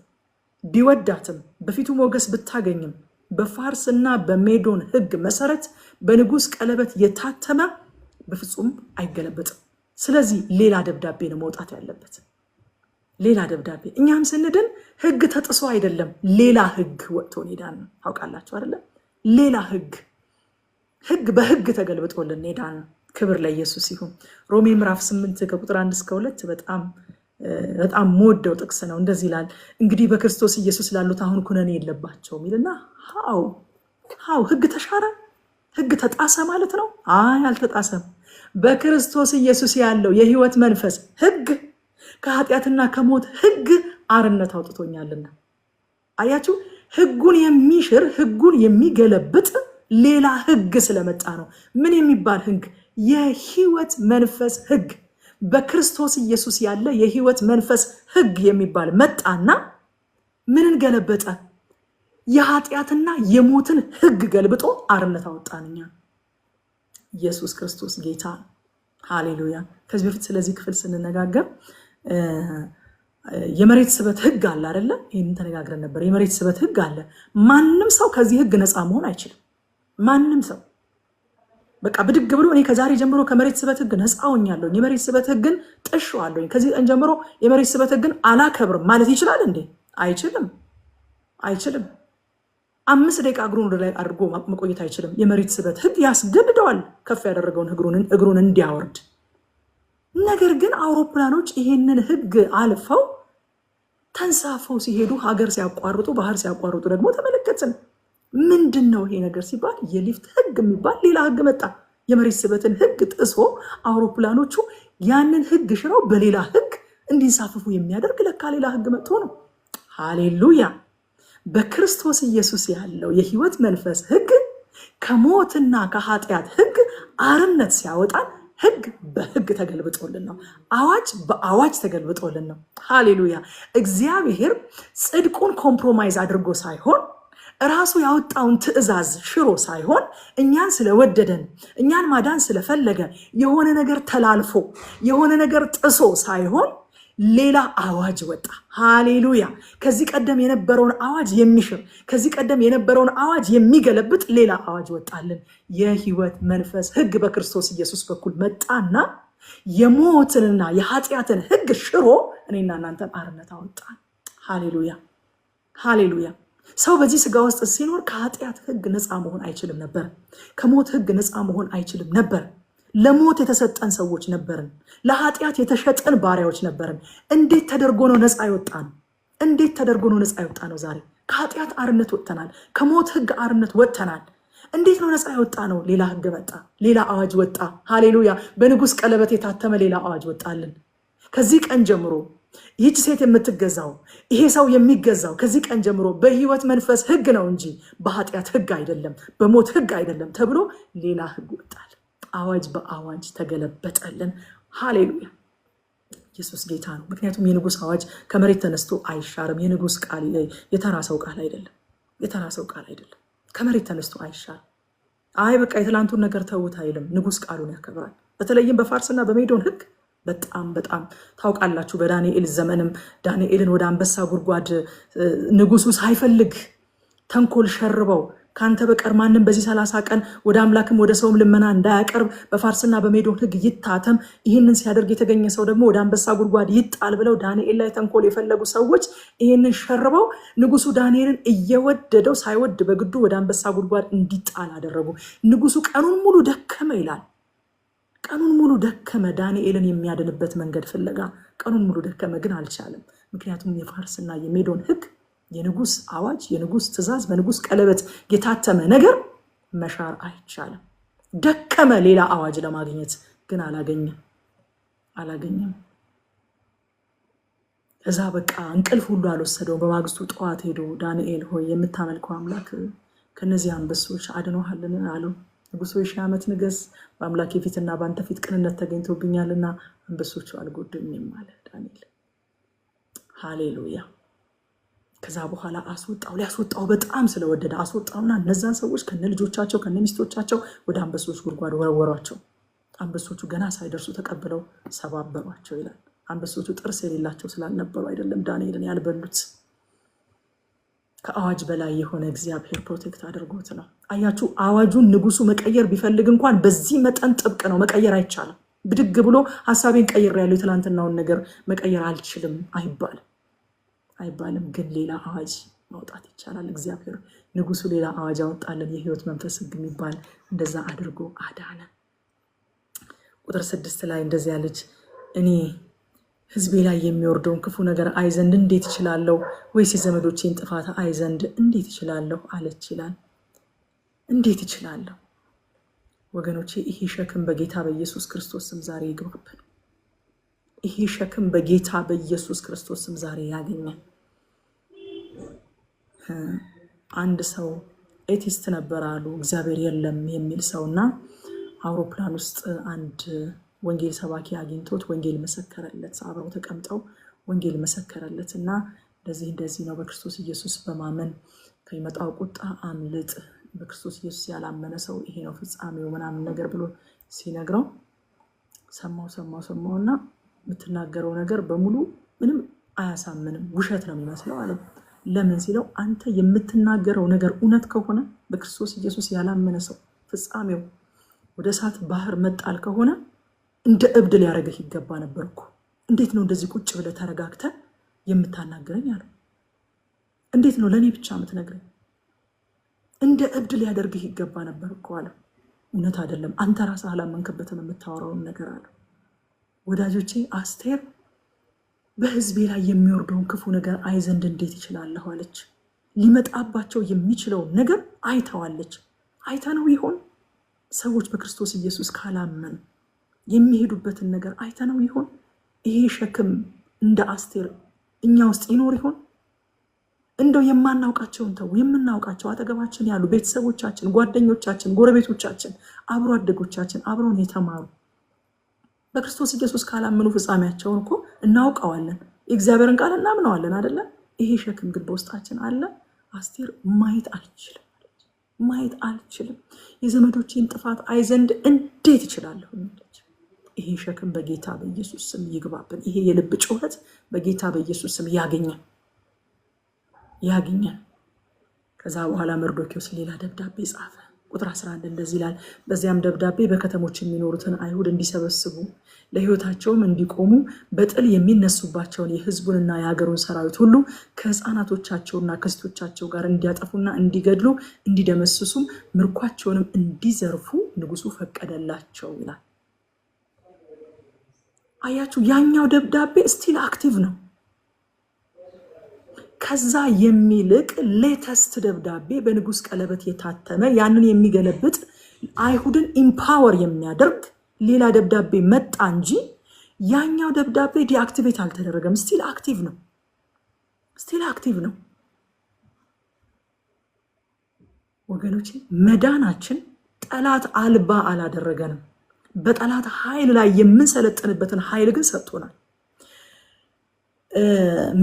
A: ቢወዳትም በፊቱ ሞገስ ብታገኝም በፋርስና በሜዶን ህግ መሰረት በንጉስ ቀለበት የታተመ በፍጹም አይገለበጥም። ስለዚህ ሌላ ደብዳቤ ነው መውጣት ያለበት፣ ሌላ ደብዳቤ። እኛም ስንድን ህግ ተጥሶ አይደለም፣ ሌላ ህግ ወጥቶ ሄዳን ነው። ታውቃላችሁ አይደለም? ሌላ ህግ በህግ ተገልብጦልን ሄዳን ነው። ክብር ለኢየሱስ ይሁን። ሮሜ ምዕራፍ 8 ከቁጥር 1 እስከ 2 በጣም ሞደው ጥቅስ ነው። እንደዚህ ይላል፣ እንግዲህ በክርስቶስ ኢየሱስ ላሉት አሁን ኩነኔ የለባቸውም ይልና ሃው ህግ ተሻረ? ህግ ተጣሰ ማለት ነው? አይ አልተጣሰም። በክርስቶስ ኢየሱስ ያለው የህይወት መንፈስ ህግ ከኃጢአትና ከሞት ህግ አርነት አውጥቶኛልና። አያችሁ፣ ህጉን የሚሽር ህጉን የሚገለብጥ ሌላ ህግ ስለመጣ ነው። ምን የሚባል ህግ? የህይወት መንፈስ ህግ። በክርስቶስ ኢየሱስ ያለ የህይወት መንፈስ ህግ የሚባል መጣና ምንን ገለበጠ? የኃጢአትና የሞትን ህግ ገልብጦ አርነት አወጣንኛ። ኢየሱስ ክርስቶስ ጌታ። ሃሌሉያ። ከዚህ በፊት ስለዚህ ክፍል ስንነጋገር የመሬት ስበት ህግ አለ አይደለ? ይህንን ተነጋግረን ነበር። የመሬት ስበት ህግ አለ። ማንም ሰው ከዚህ ህግ ነፃ መሆን አይችልም። ማንም ሰው በቃ ብድግ ብሎ እኔ ከዛሬ ጀምሮ ከመሬት ስበት ህግ ነፃ ሆኛለሁ፣ የመሬት ስበት ህግን ጥሼዋለሁ፣ ከዚህ ቀን ጀምሮ የመሬት ስበት ህግን አላከብርም ማለት ይችላል እንዴ? አይችልም። 5 ደቂቃ እግሩን ወደ ላይ አድርጎ መቆየት አይችልም። የመሬት ስበት ህግ ያስገድደዋል ከፍ ያደረገውን እግሩን እንዲያወርድ። ነገር ግን አውሮፕላኖች ይሄንን ህግ አልፈው ተንሳፈው ሲሄዱ ሀገር ሲያቋርጡ፣ ባህር ሲያቋርጡ ደግሞ ተመለከትን። ምንድን ነው ይሄ ነገር ሲባል የሊፍት ህግ የሚባል ሌላ ህግ መጣ። የመሬት ስበትን ህግ ጥሶ አውሮፕላኖቹ ያንን ህግ ሽረው በሌላ ህግ እንዲንሳፈፉ የሚያደርግ ለካ ሌላ ህግ መጥቶ ነው። ሃሌሉያ። በክርስቶስ ኢየሱስ ያለው የህይወት መንፈስ ህግ ከሞትና ከኃጢአት ህግ አርነት ሲያወጣን ህግ በህግ ተገልብጦልን ነው። አዋጅ በአዋጅ ተገልብጦልን ነው። ሃሌሉያ። እግዚአብሔር ጽድቁን ኮምፕሮማይዝ አድርጎ ሳይሆን ራሱ ያወጣውን ትእዛዝ ሽሮ ሳይሆን እኛን ስለወደደን እኛን ማዳን ስለፈለገ የሆነ ነገር ተላልፎ የሆነ ነገር ጥሶ ሳይሆን ሌላ አዋጅ ወጣ። ሃሌሉያ። ከዚህ ቀደም የነበረውን አዋጅ የሚሽር ከዚህ ቀደም የነበረውን አዋጅ የሚገለብጥ ሌላ አዋጅ ወጣልን። የህይወት መንፈስ ህግ በክርስቶስ ኢየሱስ በኩል መጣና የሞትንና የኃጢአትን ህግ ሽሮ እኔና እናንተን አርነት አወጣን። ሃሌሉያ። ሰው በዚህ ስጋ ውስጥ ሲኖር ከኃጢአት ህግ ነፃ መሆን አይችልም ነበር። ከሞት ህግ ነፃ መሆን አይችልም ነበር። ለሞት የተሰጠን ሰዎች ነበርን። ለኃጢአት የተሸጠን ባሪያዎች ነበርን። እንዴት ተደርጎ ነው ነፃ ይወጣ ነው? እንዴት ተደርጎ ነው ነፃ ይወጣ ነው? ዛሬ ከኃጢአት አርነት ወጥተናል። ከሞት ህግ አርነት ወጥተናል። እንዴት ነው ነፃ ይወጣ ነው? ሌላ ህግ መጣ፣ ሌላ አዋጅ ወጣ። ሃሌሉያ። በንጉስ ቀለበት የታተመ ሌላ አዋጅ ወጣልን። ከዚህ ቀን ጀምሮ ይህች ሴት የምትገዛው ይሄ ሰው የሚገዛው ከዚህ ቀን ጀምሮ በህይወት መንፈስ ህግ ነው እንጂ በኃጢአት ህግ አይደለም፣ በሞት ህግ አይደለም ተብሎ ሌላ ህግ ወጣል። አዋጅ በአዋጅ ተገለበጠልን። ሃሌሉያ። ኢየሱስ ጌታ ነው። ምክንያቱም የንጉስ አዋጅ ከመሬት ተነስቶ አይሻርም። የንጉስ ቃል የተራ ሰው ቃል አይደለም። ከመሬት ተነስቶ አይሻርም። አይ በቃ የትላንቱን ነገር ተውት አይልም። ንጉስ ቃሉን ያከብራል። በተለይም በፋርስና በሜዶን ህግ በጣም ታውቃላችሁ። በዳንኤል ዘመንም ዳንኤልን ወደ አንበሳ ጉድጓድ ንጉሱ ሳይፈልግ ተንኮል ሸርበው ካንተ በቀር ማንም በዚህ 30 ቀን ወደ አምላክም ወደ ሰውም ልመና እንዳያቀርብ በፋርስና በሜዶን ህግ ይታተም፣ ይህንን ሲያደርግ የተገኘ ሰው ደግሞ ወደ አንበሳ ጉድጓድ ይጣል ብለው ዳንኤል ላይ ተንኮል የፈለጉ ሰዎች ይህንን ሸርበው ንጉሱ ዳንኤልን እየወደደው ሳይወድ በግዱ ወደ አንበሳ ጉድጓድ እንዲጣል አደረጉ። ንጉሱ ቀኑን ሙሉ ደከመ ይላል። ቀኑን ሙሉ ደከመ ዳንኤልን የሚያድንበት መንገድ ፍለጋ። ቀኑን ሙሉ ደከመ ግን አልቻለም። ምክንያቱም የፋርስና የሜዶን ህግ የንጉስ አዋጅ፣ የንጉስ ትእዛዝ፣ በንጉስ ቀለበት የታተመ ነገር መሻር አይቻልም። ደከመ ሌላ አዋጅ ለማግኘት ግን አላገኘም። እዛ በቃ እንቅልፍ ሁሉ አልወሰደውም። በማግስቱ ጠዋት ሄዶ ዳንኤል ሆይ የምታመልከው አምላክ ከነዚህ አንበሶች አድኖሃልን አለው። ንጉሥ ሆይ 1000 ዓመት ንገስ፣ በአምላኬ ፊትና በአንተ ፊት ቅንነት ተገኝቶብኛልና አንበሶቹ አልጎዱኝም አለ ዳንኤል። ሃሌሉያ። ከዛ በኋላ አስወጣው። ሊያስወጣው በጣም ስለወደደ አስወጣውና እነዛን ሰዎች ከነልጆቻቸው ከነሚስቶቻቸው ወደ አንበሶች ጉድጓድ ወረወሯቸው። አንበሶቹ ገና ሳይደርሱ ተቀብለው ሰባበሯቸው ይላል። አንበሶቹ ጥርስ የሌላቸው ስላልነበሩ አይደለም ዳንኤልን ያልበሉት። ከአዋጅ በላይ የሆነ እግዚአብሔር ፕሮቴክት አድርጎት ነው። አያችሁ፣ አዋጁን ንጉሱ መቀየር ቢፈልግ እንኳን በዚህ መጠን ጥብቅ ነው፣ መቀየር አይቻልም። ብድግ ብሎ ሐሳቤን ቀይሬያለሁ የትላንትናውን ነገር መቀየር አልችልም አይባልም። ግን ሌላ አዋጅ ማውጣት ይቻላል። እግዚአብሔር ንጉሱ ሌላ አዋጅ አወጣለን። የህይወት መንፈስ ህግ የሚባል እንደዛ አድርጎ አዳነ። ቁጥር 6 ላይ እንደዚህ ያለች እኔ ህዝቤ ላይ የሚወርደውን ክፉ ነገር አይ ዘንድ እንዴት እችላለሁ? ወይስ የዘመዶቼን ጥፋት አይ ዘንድ እንዴት እችላለሁ አለች ይላል። እንዴት እችላለሁ? ወገኖቼ ይሄ ሸክም በጌታ በኢየሱስ ክርስቶስ ስም ዛሬ ይግባብን። ይሄ ሸክም በጌታ በኢየሱስ ክርስቶስ ስም ዛሬ ያገኛል። አንድ ሰው ኤቲስት ነበር አሉ፣ እግዚአብሔር የለም የሚል ሰውና አውሮፕላን ውስጥ አንድ ወንጌል ሰባኪ አግኝቶት ወንጌል መሰከረለት። አብረው ተቀምጠው ወንጌል መሰከረለት እና እንደዚህ ነው፣ በክርስቶስ ኢየሱስ በማመን ከሚመጣው ቁጣ አምልጥ፣ በክርስቶስ ኢየሱስ ያላመነ ሰው ይሄ ነው ፍጻሜው ምናምን ነገር ብሎ ሲነግረው ሰማውና የምትናገረው ነገር በሙሉ ምንም አያሳምንም፣ ውሸት ነው የሚመስለው አለ። ለምን ሲለው አንተ የምትናገረው ነገር እውነት ከሆነ በክርስቶስ ኢየሱስ ያላመነ ሰው ፍጻሜው ወደ እሳት ባህር መጣል ከሆነ እንደ እብድ ሊያደርግህ ይገባ ነበር እኮ። እንዴት ነው እንደዚህ ቁጭ ብለህ ተረጋግተህ የምታናገረኝ አለው። እንዴት ነው ለእኔ ብቻ የምትነግረኝ? እንደ እብድ ሊያደርግህ ይገባ ነበር እኮ አለው። እውነት አይደለም፣ አንተ ራስህ አላመንክበትም የምታወራውን ነገር አለው። ወዳጆቼ አስቴር በህዝቤ ላይ የሚወርደውን ክፉ ነገር አይ ዘንድ እንዴት ይችላለሁ አለች። ሊመጣባቸው የሚችለውን ነገር አይተዋለች። አይተነው ይሆን? ሰዎች በክርስቶስ ኢየሱስ ካላመኑ የሚሄዱበትን ነገር አይተነው ይሆን? ይሄ ሸክም እንደ አስቴር እኛ ውስጥ ይኖር ይሆን? እንደው የማናውቃቸውን ተው፣ የምናውቃቸው አጠገባችን ያሉ ቤተሰቦቻችን፣ ጓደኞቻችን፣ ጎረቤቶቻችን፣ አብሮ አደጎቻችን አብረውን የተማሩ በክርስቶስ ኢየሱስ ካላመኑ ፍጻሜያቸውን እኮ እናውቀዋለን። የእግዚአብሔርን ቃል እናምነዋለን አይደለ? ይሄ ሸክም ግን በውስጣችን አለ። አስቴር ማየት አልችልም፣ የዘመዶቼን ጥፋት አይ ዘንድ እንዴት እችላለሁ? ይሄ ሸክም በጌታ በኢየሱስ ስም ይግባብን። ይሄ የልብ ጩኸት በጌታ በኢየሱስ ስም ያገኛል። ከዛ በኋላ መርዶክዮስ ሌላ ደብዳቤ ጻፈ። ቁጥር 11 እንደዚህ ይላል። በዚያም ደብዳቤ በከተሞች የሚኖሩትን አይሁድ እንዲሰበስቡ ለሕይወታቸውም እንዲቆሙ በጥል የሚነሱባቸውን የሕዝቡንና የሀገሩን ሰራዊት ሁሉ ከሕፃናቶቻቸውና ከሴቶቻቸው ጋር እንዲያጠፉና እንዲገድሉ እንዲደመስሱም ምርኳቸውንም እንዲዘርፉ ንጉሱ ፈቀደላቸው ይላል። አያችሁ፣ ያኛው ደብዳቤ ስቲል አክቲቭ ነው። ከዛ የሚልቅ ሌተስት ደብዳቤ በንጉስ ቀለበት የታተመ ያንን የሚገለብጥ አይሁድን ኢምፓወር የሚያደርግ ሌላ ደብዳቤ መጣ እንጂ ያኛው ደብዳቤ ዲአክቲቬት አልተደረገም። ስቲል አክቲቭ ነው። ወገኖቼ መዳናችን ጠላት አልባ አላደረገንም። በጠላት ኃይል ላይ የምንሰለጥንበትን ኃይል ግን ሰጥቶናል።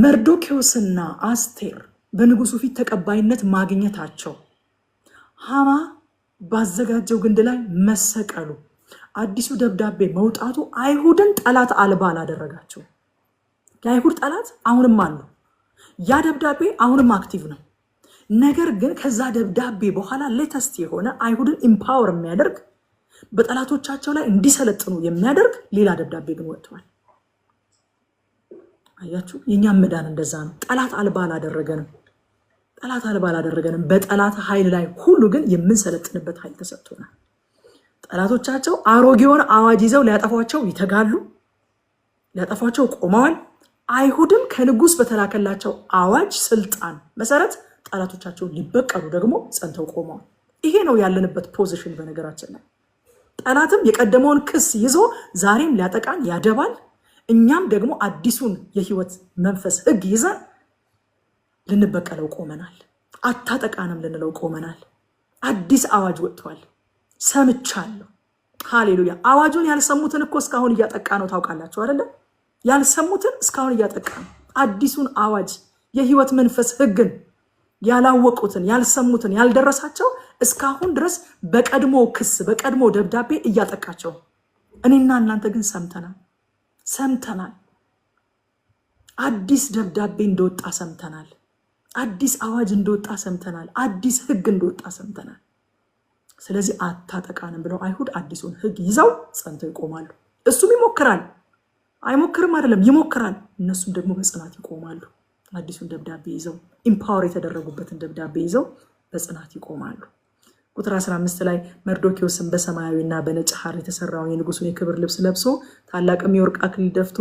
A: መርዶክዮስና አስቴር በንጉሱ ፊት ተቀባይነት ማግኘታቸው፣ ሃማ ባዘጋጀው ግንድ ላይ መሰቀሉ፣ አዲሱ ደብዳቤ መውጣቱ አይሁድን ጠላት አልባ አላደረጋቸው። የአይሁድ ጠላት አሁንም አሉ። ያ ደብዳቤ አሁንም አክቲቭ ነው። ነገር ግን ከዛ ደብዳቤ በኋላ ሌተስት የሆነ አይሁድን ኢምፓወር የሚያደርግ በጠላቶቻቸው ላይ እንዲሰለጥኑ የሚያደርግ ሌላ ደብዳቤ ግን ወጥቷል። አያችሁ፣ የኛም መዳን እንደዛ ነው። ጠላት አልባ አላደረገንም። በጠላት ኃይል ላይ ሁሉ ግን የምንሰለጥንበት ኃይል ተሰጥቶናል። ጠላቶቻቸው አሮጌውን አዋጅ ይዘው ሊያጠፏቸው ይተጋሉ፣ ሊያጠፏቸው ቆመዋል። አይሁድም ከንጉስ በተላከላቸው አዋጅ ስልጣን መሰረት ጠላቶቻቸውን ሊበቀሉ ደግሞ ጸንተው ቆመዋል። ይሄ ነው ያለንበት ፖዚሽን። በነገራችን ላይ ጠላትም የቀደመውን ክስ ይዞ ዛሬም ሊያጠቃን ያደባል። እኛም ደግሞ አዲሱን የህይወት መንፈስ ህግ ይዘን ልንበቀለው ቆመናል። አታጠቃንም ልንለው ቆመናል። አዲስ አዋጅ ወጥቷል። ሰምቻለሁ። ሃሌሉያ። አዋጁን ያልሰሙትን እኮ እስካሁን እያጠቃ ነው ታውቃላችሁ አይደለ? ያልሰሙትን እስካሁን እያጠቃ ነው። አዲሱን አዋጅ የህይወት መንፈስ ህግን ያላወቁትን ያልሰሙትን ያልደረሳቸው እስካሁን ድረስ በቀድሞ ክስ በቀድሞ ደብዳቤ እያጠቃቸው። እኔና እናንተ ግን ሰምተናል። አዲስ ደብዳቤ እንደወጣ ሰምተናል። አዲስ አዋጅ እንደወጣ ሰምተናል። አዲስ ህግ እንደወጣ ሰምተናል። ስለዚህ አታጠቃንም ብለው አይሁድ አዲሱን ህግ ይዘው ጸንተው ይቆማሉ። እሱም ይሞክራል፣ አይሞክርም አይደለም፣ ይሞክራል። እነሱም ደግሞ በጽናት ይቆማሉ። አዲሱን ደብዳቤ ይዘው ኢምፓወር የተደረጉበትን ደብዳቤ ይዘው በጽናት ይቆማሉ። ቁጥር 15 ላይ መርዶኪዎስም በሰማያዊና በነጭ ሐር የተሰራውን የንጉሱን የክብር ልብስ ለብሶ ታላቅም የወርቅ አክሊል ደፍቶ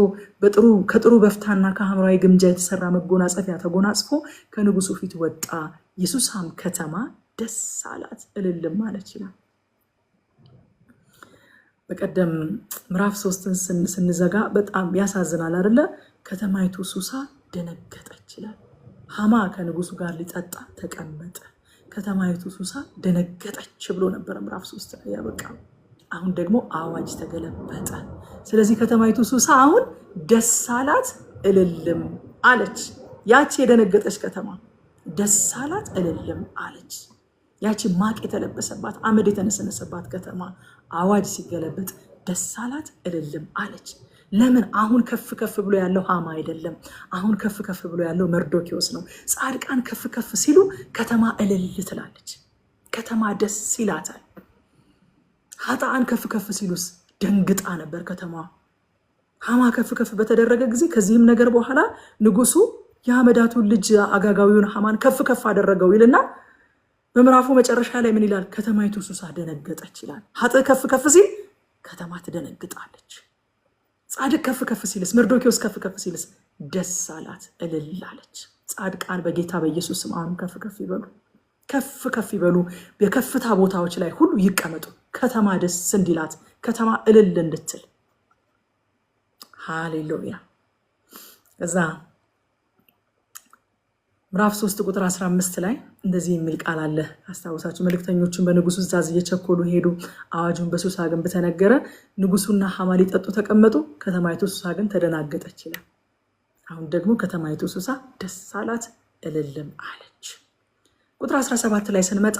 A: ከጥሩ በፍታና ከሐምራዊ ግምጃ የተሰራ መጎናጸፊያ ተጎናጽፎ ከንጉሱ ፊት ወጣ። የሱሳም ከተማ ደስ አላት እልልም አለች ይላል። በቀደም ምዕራፍ 3ን ስንዘጋ በጣም ያሳዝናል አይደለ? ከተማይቱ ሱሳ ደነገጠች ይላል። ሃማ ከንጉሱ ጋር ሊጠጣ ተቀመጠ። ከተማይቱ ሱሳ ደነገጠች ብሎ ነበር ምዕራፍ 3 ላይ ያበቃ። አሁን ደግሞ አዋጅ ተገለበጠ። ስለዚህ ከተማይቱ ሱሳ አሁን ደስ አላት እልልም አለች። ያቺ የደነገጠች ከተማ ደስ አላት እልልም አለች። ያቺ ማቅ የተለበሰባት አመድ የተነሰነሰባት ከተማ አዋጅ ሲገለበጥ ደስ አላት እልልም አለች። ለምን? አሁን ከፍ ከፍ ብሎ ያለው ሃማ አይደለም። አሁን ከፍ ከፍ ብሎ ያለው መርዶኪዎስ ነው። ጻድቃን ከፍ ከፍ ሲሉ ከተማ እልል ትላለች። ከተማ ደስ ይላታል። ኃጥአን ከፍ ከፍ ሲሉስ ደንግጣ ነበር ከተማ። ሃማ ከፍ ከፍ በተደረገ ጊዜ ከዚህም ነገር በኋላ ንጉሱ የአመዳቱን ልጅ አጋጋዊውን ሃማን ከፍ ከፍ አደረገው ይልና በምዕራፉ መጨረሻ ላይ ምን ይላል? ከተማይቱ ሱሳ ደነገጠች ይላል። ኃጥእ ከፍ ከፍ ሲል ከተማ ትደነግጣለች። ጻድቅ ከፍ ከፍ ሲልስ፣ መርዶኪዎስ ከፍ ከፍ ሲልስ ደስ አላት እልል አለች። ጻድቃን በጌታ በኢየሱስ ስም አሁን ከፍ ከፍ ይበሉ፣ ከፍ ከፍ ይበሉ። የከፍታ ቦታዎች ላይ ሁሉ ይቀመጡ። ከተማ ደስ እንዲላት፣ ከተማ እልል እንድትል። ሃሌሉያ። ከዛ ምዕራፍ 3 ቁጥር 15 ላይ እንደዚህ የሚል ቃል አለ። አስታውሳችሁ መልእክተኞቹን በንጉሱ ትእዛዝ እየቸኮሉ ሄዱ። አዋጁን በሱሳ ግን በተነገረ ንጉሱና ሃማ ሊጠጡ ተቀመጡ። ከተማይቱ ሱሳ ግን ተደናገጠች ይላል። አሁን ደግሞ ከተማይቱ ሱሳ ደስ አላት እልልም አለች። ቁጥር 17 ላይ ስንመጣ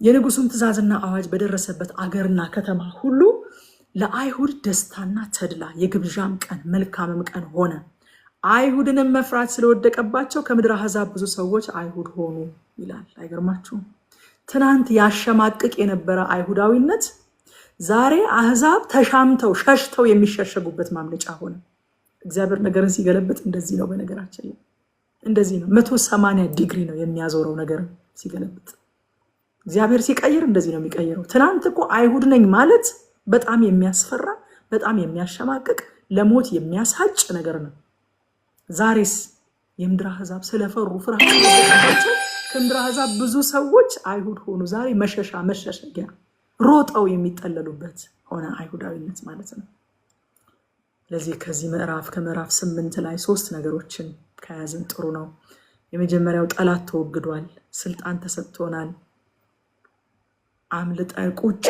A: የንጉሱም ትእዛዝና አዋጅ በደረሰበት አገርና ከተማ ሁሉ ለአይሁድ ደስታና ተድላ የግብዣም ቀን መልካምም ቀን ሆነ። አይሁድንም መፍራት ስለወደቀባቸው ከምድር አሕዛብ ብዙ ሰዎች አይሁድ ሆኑ ይላል። አይገርማችሁም? ትናንት ያሸማቅቅ የነበረ አይሁዳዊነት ዛሬ አሕዛብ ተሻምተው ሸሽተው የሚሸሸጉበት ማምለጫ ሆነ። እግዚአብሔር ነገርን ሲገለብጥ እንደዚህ ነው። በነገራችን ላይ እንደዚህ ነው። 180 ዲግሪ ነው የሚያዞረው ነገር ሲገለብጥ። እግዚአብሔር ሲቀይር እንደዚህ ነው የሚቀይረው። ትናንት እኮ አይሁድ ነኝ ማለት በጣም የሚያስፈራ በጣም የሚያሸማቅቅ ለሞት የሚያሳጭ ነገር ነው። ዛሬስ የምድር አሕዛብ ስለፈሩ ፍርሃት ስለተቀበላቸው ከምድር አሕዛብ ብዙ ሰዎች አይሁድ ሆኑ። ዛሬ መሸሸጊያ ሮጠው የሚጠለሉበት ሆነ አይሁዳዊነት ማለት ነው። ስለዚህ ከዚህ ከምዕራፍ 8 ላይ 3 ነገሮችን ከያዝን ጥሩ ነው። የመጀመሪያው ጠላት ተወግዷል፣ ስልጣን ተሰጥቶናል፣ አምልጠን ቁጭ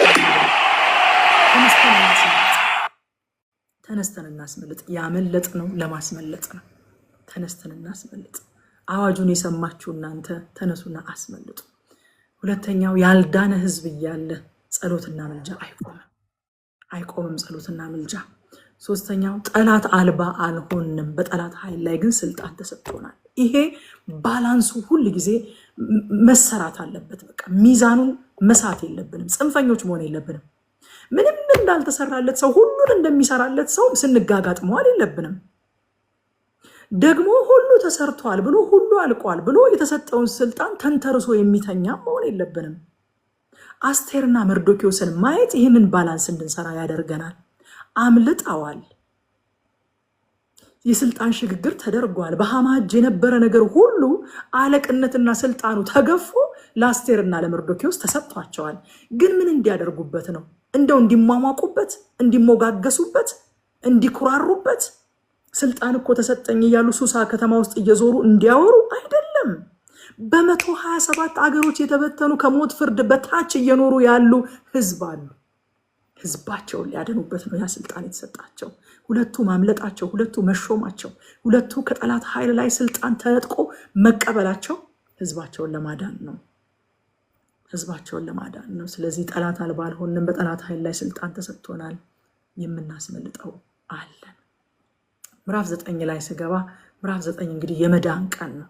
A: ተነስተን እናስመልጥ። ያመለጥ ነው ለማስመለጥ ነው። ተነስተን እናስመልጥ። አዋጁን የሰማችሁ እናንተ ተነሱና አስመልጡ። ሁለተኛው ያልዳነ ሕዝብ እያለ ጸሎትና ምልጃ አይቆምም ጸሎትና ምልጃ። ሶስተኛው ጠላት አልባ አልሆንም፣ በጠላት ኃይል ላይ ግን ስልጣን ተሰጥቶናል። ይሄ ባላንሱ ሁል ጊዜ መሰራት አለበት። በቃ ሚዛኑን መሳት የለብንም። ጽንፈኞች መሆን የለብንም። ምንም እንዳልተሰራለት ሰው ሁሉን እንደሚሰራለት ሰው ስንጋጋጥ መዋል የለብንም። ደግሞ ሁሉ ተሰርቷል ብሎ ሁሉ አልቋል ብሎ የተሰጠውን ስልጣን ተንተርሶ የሚተኛ መሆን የለብንም። አስቴርና መርዶኪዎስን ማየት ይህንን ባላንስ እንድንሰራ ያደርገናል። አምልጠዋል። የስልጣን ሽግግር ተደርጓል። በሃማ እጅ የነበረ ነገር ሁሉ አለቅነትና ስልጣኑ ተገፎ ለአስቴርና ለመርዶኪዎስ ተሰጥቷቸዋል። ግን ምን እንዲያደርጉበት ነው? እንደው እንዲሟሟቁበት፣ እንዲሞጋገሱበት፣ እንዲኩራሩበት ስልጣን እኮ ተሰጠኝ እያሉ ሱሳ ከተማ ውስጥ እየዞሩ እንዲያወሩ አይደለም። በ127 አገሮች የተበተኑ ከሞት ፍርድ በታች እየኖሩ ያሉ ህዝብ አሉ። ህዝባቸውን ሊያድኑበት ነው ያ ስልጣን የተሰጣቸው። ሁለቱ ማምለጣቸው፣ ሁለቱ መሾማቸው፣ ሁለቱ ከጠላት ኃይል ላይ ስልጣን ተነጥቆ መቀበላቸው ህዝባቸውን ለማዳን ነው። ህዝባቸውን ለማዳን ነው። ስለዚህ ጠላት አልባ አልሆንም። በጠላት ኃይል ላይ ስልጣን ተሰጥቶናል። የምናስመልጠው አለን። ምዕራፍ 9 ላይ ስገባ ምዕራፍ 9 እንግዲህ የመዳን ቀን ነው።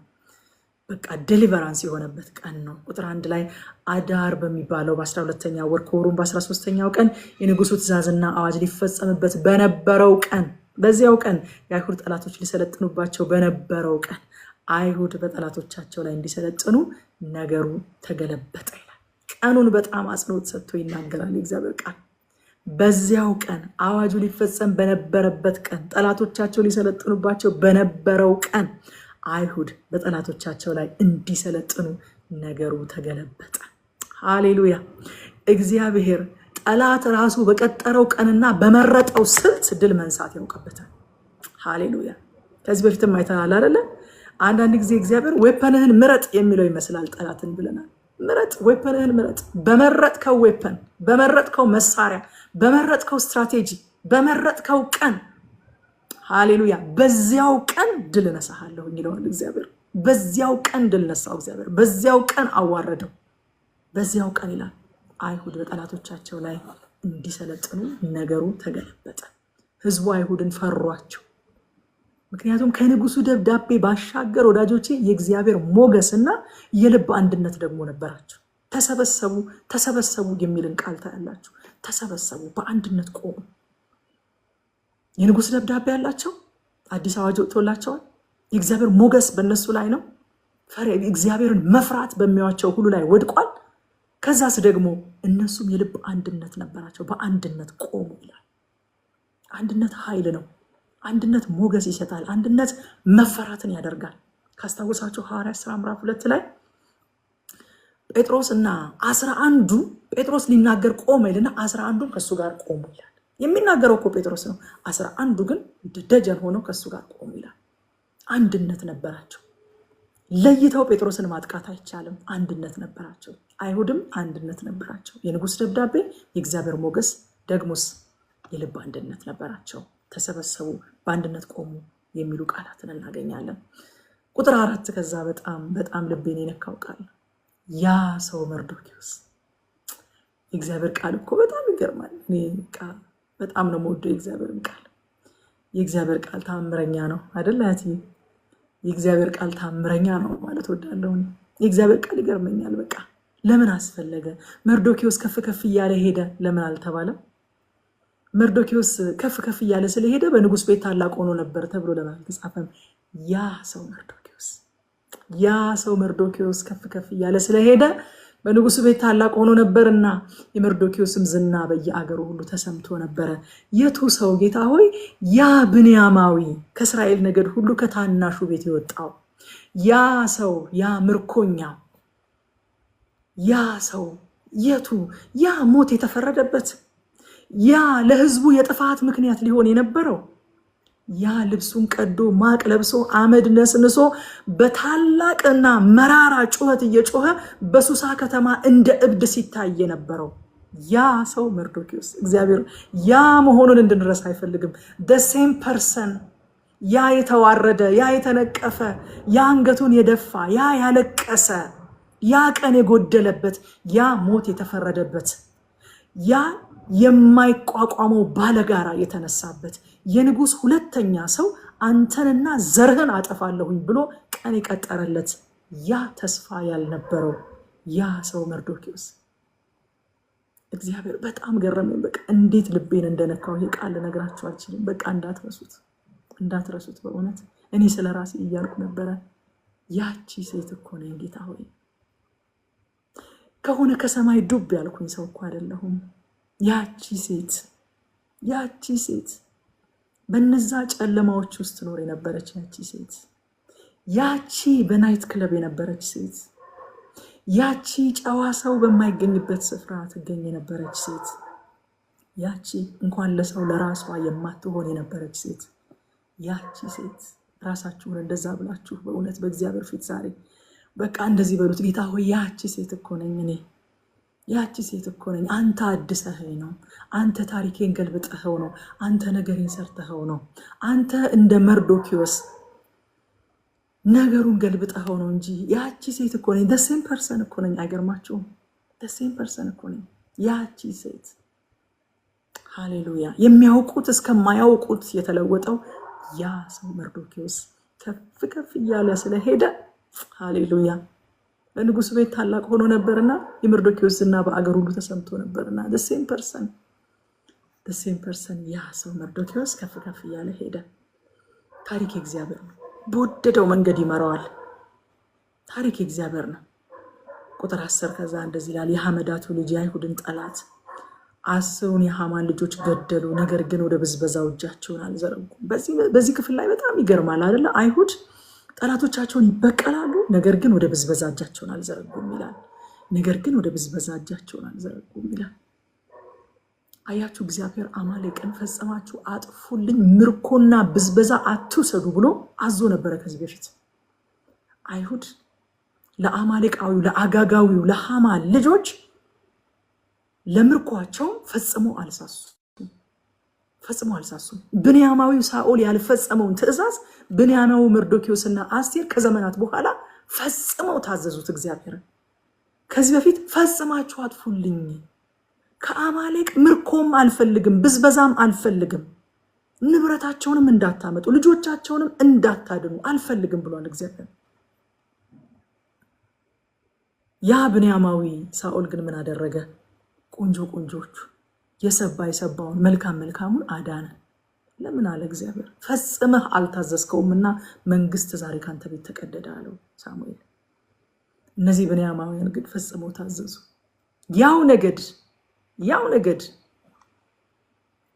A: በቃ ዴሊቨራንስ የሆነበት ቀን ነው። ቁጥር 1 ላይ አዳር በሚባለው በ12ኛው ወር ከወሩም በ13ኛው ቀን የንጉሱ ትእዛዝና አዋጅ ሊፈጸምበት በነበረው ቀን፣ በዚያው ቀን የአይሁድ ጠላቶች ሊሰለጥኑባቸው በነበረው ቀን አይሁድ በጠላቶቻቸው ላይ እንዲሰለጥኑ ነገሩ ተገለበጠ ይላል። ቀኑን በጣም አጽንኦት ሰጥቶ ይናገራል የእግዚአብሔር ቃል። በዚያው ቀን አዋጁ ሊፈጸም በነበረበት ቀን፣ ጠላቶቻቸው ሊሰለጥኑባቸው በነበረው ቀን አይሁድ በጠላቶቻቸው ላይ እንዲሰለጥኑ ነገሩ ተገለበጠ። ሃሌሉያ! እግዚአብሔር ጠላት ራሱ በቀጠረው ቀንና በመረጠው ስልት ድል መንሳት ያውቅበታል። ሃሌሉያ! ከዚህ በፊትም አይተናል አይደለ? አንዳንድ ጊዜ እግዚአብሔር ዌፐንህን ምረጥ የሚለው ይመስላል ጠላትን ብለናል። ምረጥ፣ ዌፐንህን ምረጥ። በመረጥከው ዌፐን፣ በመረጥከው መሳሪያ፣ በመረጥከው ስትራቴጂ፣ በመረጥከው ቀን ሃሌሉያ፣ በዚያው ቀን ድል እነሳሃለሁ ይለዋል እግዚአብሔር። በዚያው ቀን ድል ነሳው እግዚአብሔር። በዚያው ቀን አዋረደው። በዚያው ቀን ይላል አይሁድ በጠላቶቻቸው ላይ እንዲሰለጥኑ ነገሩ ተገለበጠ። ህዝቡ አይሁድን ፈሯቸው። ምክንያቱም ከንጉሱ ደብዳቤ ባሻገር ወዳጆቼ የእግዚአብሔር ሞገስና የልብ አንድነት ደግሞ ነበራቸው። ተሰበሰቡ የሚልን ቃል ታያላችሁ። ተሰበሰቡ፣ በአንድነት ቆሙ። የንጉስ ደብዳቤ ያላቸው፣ አዲስ አዋጅ ወጥቶላቸዋል። የእግዚአብሔር ሞገስ በእነሱ ላይ ነው። እግዚአብሔርን መፍራት በሚያዩአቸው ሁሉ ላይ ወድቋል። ከዛስ ደግሞ እነሱም የልብ አንድነት ነበራቸው። በአንድነት ቆሙ ይላል። አንድነት ኃይል ነው። አንድነት ሞገስ ይሰጣል። አንድነት መፈራትን ያደርጋል። ካስታወሳችሁ ሐዋርያት ሥራ ምዕራፍ 2 ላይ ጴጥሮስ እና 11ዱ ጴጥሮስ ሊናገር ቆመ ይልና 11ዱም ከሱ ጋር ቆሙ ይላል። የሚናገረው እኮ ጴጥሮስ ነው። 11ዱ ግን ደጀን ሆነው ከሱ ጋር ቆሙ ይላል። አንድነት ነበራቸው። ለይተው ጴጥሮስን ማጥቃት አይቻልም። አንድነት ነበራቸው። አይሁድም አንድነት ነበራቸው። የንጉስ ደብዳቤ፣ የእግዚአብሔር ሞገስ፣ ደግሞስ የልብ አንድነት ነበራቸው። ተሰበሰቡ፣ በአንድነት ቆሙ የሚሉ ቃላትን እናገኛለን። ቁጥር 4 ከዛ በጣም ልቤን የነካው ቃል ያ ሰው መርዶክዮስ። የእግዚአብሔር ቃል እኮ በጣም ይገርማል። እኔ በጣም ነው የምወደው የእግዚአብሔርን ቃል። የእግዚአብሔር ቃል ታምረኛ ነው አይደል? የእግዚአብሔር ቃል ታምረኛ ነው ማለት ወዳለሁ። የእግዚአብሔር ቃል ይገርመኛል። በቃ ለምን አስፈለገ? መርዶክዮስ ከፍ ከፍ እያለ ሄደ ለምን አልተባለም? መርዶክዮስ ከፍ ከፍ እያለ ስለሄደ በንጉስ ቤት ታላቅ ሆኖ ነበር ተብሎ ለምን አልተጻፈም? ያ ሰው መርዶክዮስ ከፍ ከፍ እያለ ስለሄደ በንጉሱ ቤት ታላቅ ሆኖ ነበርና የመርዶክዮስም ዝና በየአገሩ ሁሉ ተሰምቶ ነበረ። የቱ ሰው ጌታ ሆይ? ያ ብንያማዊ ከእስራኤል ነገድ ሁሉ ከታናሹ ቤት የወጣው ያ ሰው፣ ያ ምርኮኛው፣ ያ ሰው የቱ? ያ ሞት የተፈረደበት፣ ያ ለህዝቡ የጥፋት ምክንያት ሊሆን የነበረው፣ ያ ልብሱን ቀዶ ማቅ ለብሶ አመድ ነስንሶ በታላቅና መራራ ጩኸት እየጮኸ በሱሳ ከተማ እንደ እብድ ሲታይ የነበረው ያ ሰው መርዶክዮስ። እግዚአብሔር ያ መሆኑን እንድንረሳ አይፈልግም። the same person፣ ያ የተዋረደ፣ ያ የተነቀፈ፣ ያ አንገቱን የደፋ፣ ያ ያለቀሰ፣ ያ ቀን የጎደለበት፣ ያ ሞት የተፈረደበት፣ ያ የማይቋቋመው ባለጋራ የተነሳበት የንጉስ ሁለተኛ ሰው አንተንና ዘርህን አጠፋለሁኝ ብሎ ቀን የቀጠረለት ያ ተስፋ ያልነበረው ያ ሰው መርዶክዮስ። እግዚአብሔር በጣም ገረመኝ። በቃ እንዴት ልቤን እንደነካው ይሄ ቃል ልነግራችሁ አልችልም። በቃ እንዳትረሱት በእውነት እኔ ስለ ራሴ እያልኩ ነበረ። ያቺ ሴት እኮ ነኝ ጌታ ሆይ። ከሆነ ከሰማይ ዱብ ያልኩኝ ሰው እኮ አይደለሁም። ያቺ ሴት በነዛ ጨለማዎች ውስጥ ኖር የነበረች ያቺ ሴት፣ ያቺ በናይት ክለብ የነበረች ሴት፣ ያቺ ጨዋ ሰው በማይገኝበት ስፍራ ትገኝ የነበረች ሴት፣ ያቺ እንኳን ለሰው ለራሷ የማትሆን የነበረች ሴት፣ ያቺ ሴት ራሳችሁን እንደዛ ብላችሁ በእውነት በእግዚአብሔር ፊት ዛሬ በቃ እንደዚህ በሉት፣ ጌታ ሆይ ያቺ ሴት እኮ ነኝ እኔ፣ ያቺ ሴት እኮ ነኝ። አንተ አድሰኸኝ ነው፣ አንተ ታሪኬን ገልብጠኸው ነው፣ አንተ ነገሬን ሰርተኸው ነው፣ አንተ እንደ መርዶኪዎስ ነገሩን ገልብጠኸው ነው እንጂ ያቺ ሴት እኮ ነኝ። ደሴም ፐርሰን እኮ ነኝ። አይገርማችሁም? ደሴም ፐርሰን እኮ ነኝ፣ ያቺ ሴት። ሃሌሉያ! የሚያውቁት እስከማያውቁት የተለወጠው ያ ሰው መርዶኪዎስ ከፍ ከፍ እያለ ስለሄደ፣ ሃሌሉያ! በንጉሥ ቤት ታላቅ ሆኖ ነበርና የመርዶኪዎስ ዝና በአገር ሁሉ ተሰምቶ ነበርና ደሴም ፐርሰን ያ ሰው መርዶኪዎስ ከፍ ከፍ እያለ ሄደ። ታሪክ እግዚአብሔር ነው። በወደደው መንገድ ይመራዋል። ታሪክ እግዚአብሔር ነው። ቁጥር 10 ከዛ እንደዚህ ይላል፣ የሐመዳቱ ልጅ የአይሁድን ጠላት 10ውን የሐማን ልጆች ገደሉ፣ ነገር ግን ወደ ብዝበዛው እጃቸውን አልዘረጉም። በዚህ ክፍል ላይ በጣም ይገርማል አይደለ? አይሁድ ጠላቶቻቸውን ይበቀላሉ፣ ነገር ግን ወደ ብዝበዛ እጃቸውን አልዘረጉም ይላል። ነገር ግን ወደ ብዝበዛ እጃቸውን አልዘረጉም ይላል። አያችሁ፣ እግዚአብሔር አማሌቅን ፈጽማችሁ አጥፉልኝ፣ ምርኮና ብዝበዛ አትውሰዱ ብሎ አዞ ነበረ ከዚህ በፊት። አይሁድ ለአማሌቃዊው ለአጋጋዊው ለሐማ ልጆች ለምርኳቸው ፈጽሞ አልሳሱም። ብንያማዊው ሳኦል ያልፈጸመውን ትእዛዝ ብንያማዊው መርዶኪዎስና አስቴር ከዘመናት በኋላ ፈጽመው ታዘዙት እግዚአብሔርን። ከዚህ በፊት ፈጽማችሁ አጥፉልኝ፣ ከአማሌቅ ምርኮም አልፈልግም፣ ብዝበዛም አልፈልግም፣ ንብረታቸውንም እንዳታመጡ፣ ልጆቻቸውንም እንዳታድኑ አልፈልግም ብሏል እግዚአብሔር። ያ ብንያማዊ ሳኦል ግን ምን አደረገ? ቆንጆቹ የሰባውን መልካሙን አዳነ። ለምን አለ እግዚአብሔር? ፈጽመህ አልታዘዝከውምና መንግስት ዛሬ ካንተ ቤት ተቀደደ አለው ሳሙኤል። እነዚህ ብንያማውያን ግን ፈጽመው ታዘዙ። ያው ነገድ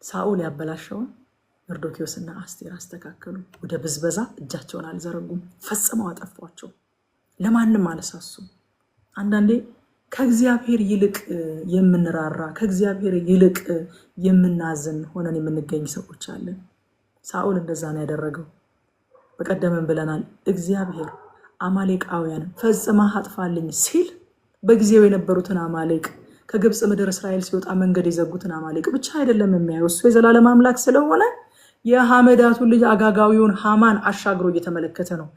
A: ሳኦል ያበላሸውን መርዶኪዎስና አስቴር አስተካከሉ። ወደ ብዝበዛ እጃቸውን አልዘረጉም፣ ፈጽመው አጠፏቸው። ለማንም አልሳሱም። አንዳንዴ ከእግዚአብሔር ይልቅ የምንራራ ከእግዚአብሔር ይልቅ የምናዝን ሆነን የምንገኝ ሰዎች አለን። ሳኦል እንደዛ ነው ያደረገው። በቀደምም ብለናል። እግዚአብሔር አማሌቃውያን ፈጽመህ አጥፋልኝ ሲል በጊዜው የነበሩትን አማሌቅ ከግብፅ ምድር እስራኤል ሲወጣ መንገድ የዘጉትን አማሌቅ ብቻ አይደለም የሚያየው። እሱ የዘላለም አምላክ ስለሆነ የሐመዳቱን ልጅ አጋጋዊውን ሐማን አሻግሮ እየተመለከተ ነው።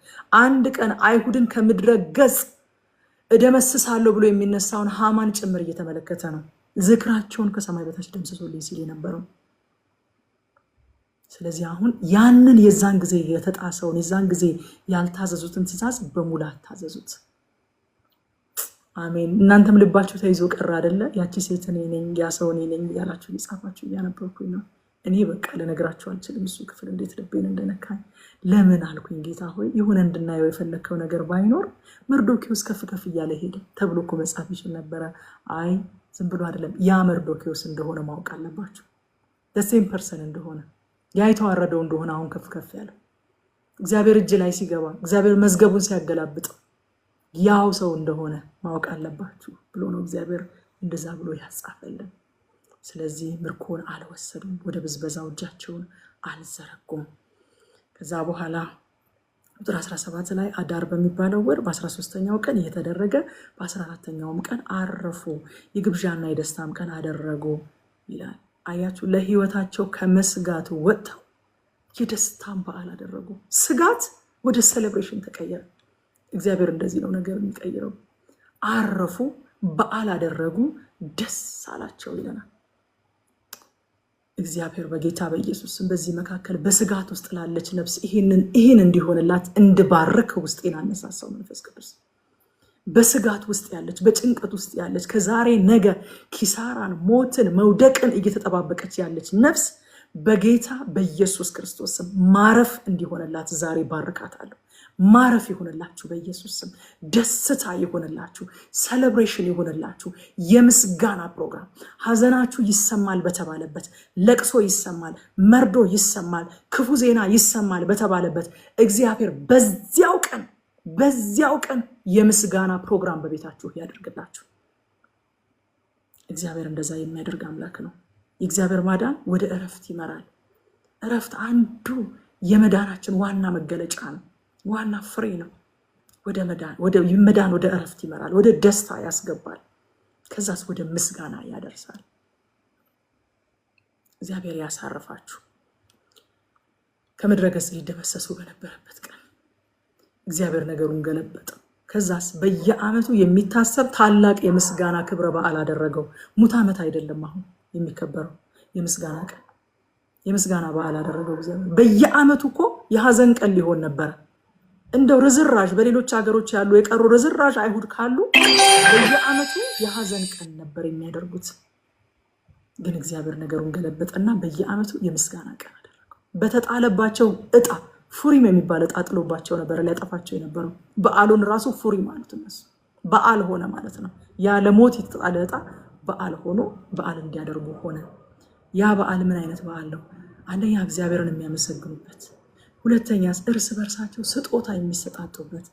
A: አንድ ቀን አይሁድን ከምድረ ገጽ እደመስሳለሁ ብሎ የሚነሳውን ሐማን ጭምር እየተመለከተ ነው። ዝክራቸውን ከሰማይ በታች ደምስሶልኝ ሲል የነበረው። ስለዚህ አሁን ያንን የዛን ጊዜ የተጣሰውን የዛን ጊዜ ያልታዘዙትን ትእዛዝ በሙላት ታዘዙት። አሜን። እናንተም ልባችሁ ተይዞ ቀረ አይደለ? ያቺ ሴት እኔ ነኝ፣ ያ ሰው እኔ ነኝ እያላችሁ እየጻፋችሁ እያነበብኩኝ ነው። እኔ በቃ ልነግራችሁ አልችልም እሱ ክፍል እንዴት ልቤን እንደነካኝ። ለምን አልኩኝ፣ ጌታ ሆይ የሆነ እንድናየው የፈለግከው ነገር ባይኖር መርዶኪዎስ ከፍ ከፍ እያለ ሄደ ተብሎ እኮ መጻፍ ይችል ነበረ። አይ ዝም ብሎ አይደለም፣ ያ መርዶኪዎስ እንደሆነ ማወቅ አለባችሁ። ደሴም ፐርሰን እንደሆነ፣ ያ የተዋረደው እንደሆነ አሁን ከፍ ከፍ ያለው እግዚአብሔር እጅ ላይ ሲገባ እግዚአብሔር መዝገቡን ሲያገላብጠው ያው ሰው እንደሆነ ማወቅ አለባችሁ ብሎ ነው እግዚአብሔር እንደዛ ብሎ ያጻፈልን። ስለዚህ ምርኮን አልወሰዱም፣ ወደ ብዝበዛው እጃቸውን አልዘረጉም። ከዛ በኋላ ቁጥር 17 ላይ አዳር በሚባለው ወር በ13ኛው ቀን እየተደረገ በ14ኛውም ቀን አረፉ፣ የግብዣና የደስታም ቀን አደረጉ ይላል። አያችሁ፣ ለህይወታቸው ከመስጋት ወጥተው የደስታን በዓል አደረጉ። ስጋት ወደ ሴሌብሬሽን ተቀየረ። እግዚአብሔር እንደዚህ ነው ነገር የሚቀይረው። አረፉ፣ በዓል አደረጉ፣ ደስ አላቸው ይለናል። እግዚአብሔር በጌታ በኢየሱስም በዚህ መካከል በስጋት ውስጥ ላለች ነፍስ ይህን እንዲሆንላት እንድባርክ ውስጤን አነሳሳው መንፈስ ቅዱስ። በስጋት ውስጥ ያለች፣ በጭንቀት ውስጥ ያለች፣ ከዛሬ ነገ ኪሳራን፣ ሞትን፣ መውደቅን እየተጠባበቀች ያለች ነፍስ በጌታ በኢየሱስ ክርስቶስም ማረፍ እንዲሆንላት ዛሬ ባርካታለሁ። ማረፍ ይሆንላችሁ በኢየሱስ ስም። ደስታ ይሆንላችሁ፣ ሴሌብሬሽን ይሆንላችሁ። የምስጋና ፕሮግራም፣ ሀዘናችሁ ይሰማል በተባለበት፣ ለቅሶ ይሰማል፣ መርዶ ይሰማል፣ ክፉ ዜና ይሰማል በተባለበት እግዚአብሔር በዚያው ቀን የምስጋና ፕሮግራም በቤታችሁ ያደርግላችሁ። እግዚአብሔር እንደዛ የሚያደርግ አምላክ ነው። የእግዚአብሔር ማዳን ወደ እረፍት ይመራል። እረፍት አንዱ የመዳናችን ዋና መገለጫ ነው፣ ዋና ፍሬ ነው። ወደ ይመዳን ወደ እረፍት ይመራል፣ ወደ ደስታ ያስገባል፣ ከዛስ ወደ ምስጋና ያደርሳል። እግዚአብሔር ያሳርፋችሁ። ከምድረ ገጽ ሊደመሰሱ በነበረበት ቀን እግዚአብሔር ነገሩን ገለበጠ። ከዛስ በየዓመቱ የሚታሰብ ታላቅ የምስጋና ክብረ በዓል አደረገው። ሙት ዓመት አይደለም አሁን የሚከበረው የምስጋና ቀን፣ የምስጋና በዓል አደረገው እግዚአብሔር። በየዓመቱ እኮ የሐዘን ቀን ሊሆን ነበር። እንደው ርዝራዥ በሌሎች ሀገሮች ያሉ የቀሩ ርዝራዥ አይሁድ ካሉ በየዓመቱ የሐዘን ቀን ነበር የሚያደርጉት። ግን እግዚአብሔር ነገሩን ገለበጠና በየዓመቱ የምስጋና ቀን አደረገው። በተጣለባቸው ዕጣ ፉሪም የሚባል ዕጣ ጥሎባቸው ነበር ሊያጠፋቸው የነበረው። በዓሉን ራሱ ፉሪም ማለት እነሱ በዓል ሆነ ማለት ነው። ያለ ሞት የተጣለ ዕጣ በዓል ሆኖ በዓል እንዲያደርጉ ሆነ። ያ በዓል ምን አይነት በዓል ነው? አንደኛ እግዚአብሔርን የሚያመሰግኑበት፣ ሁለተኛስ እርስ በርሳቸው ስጦታ የሚሰጣጡበት፣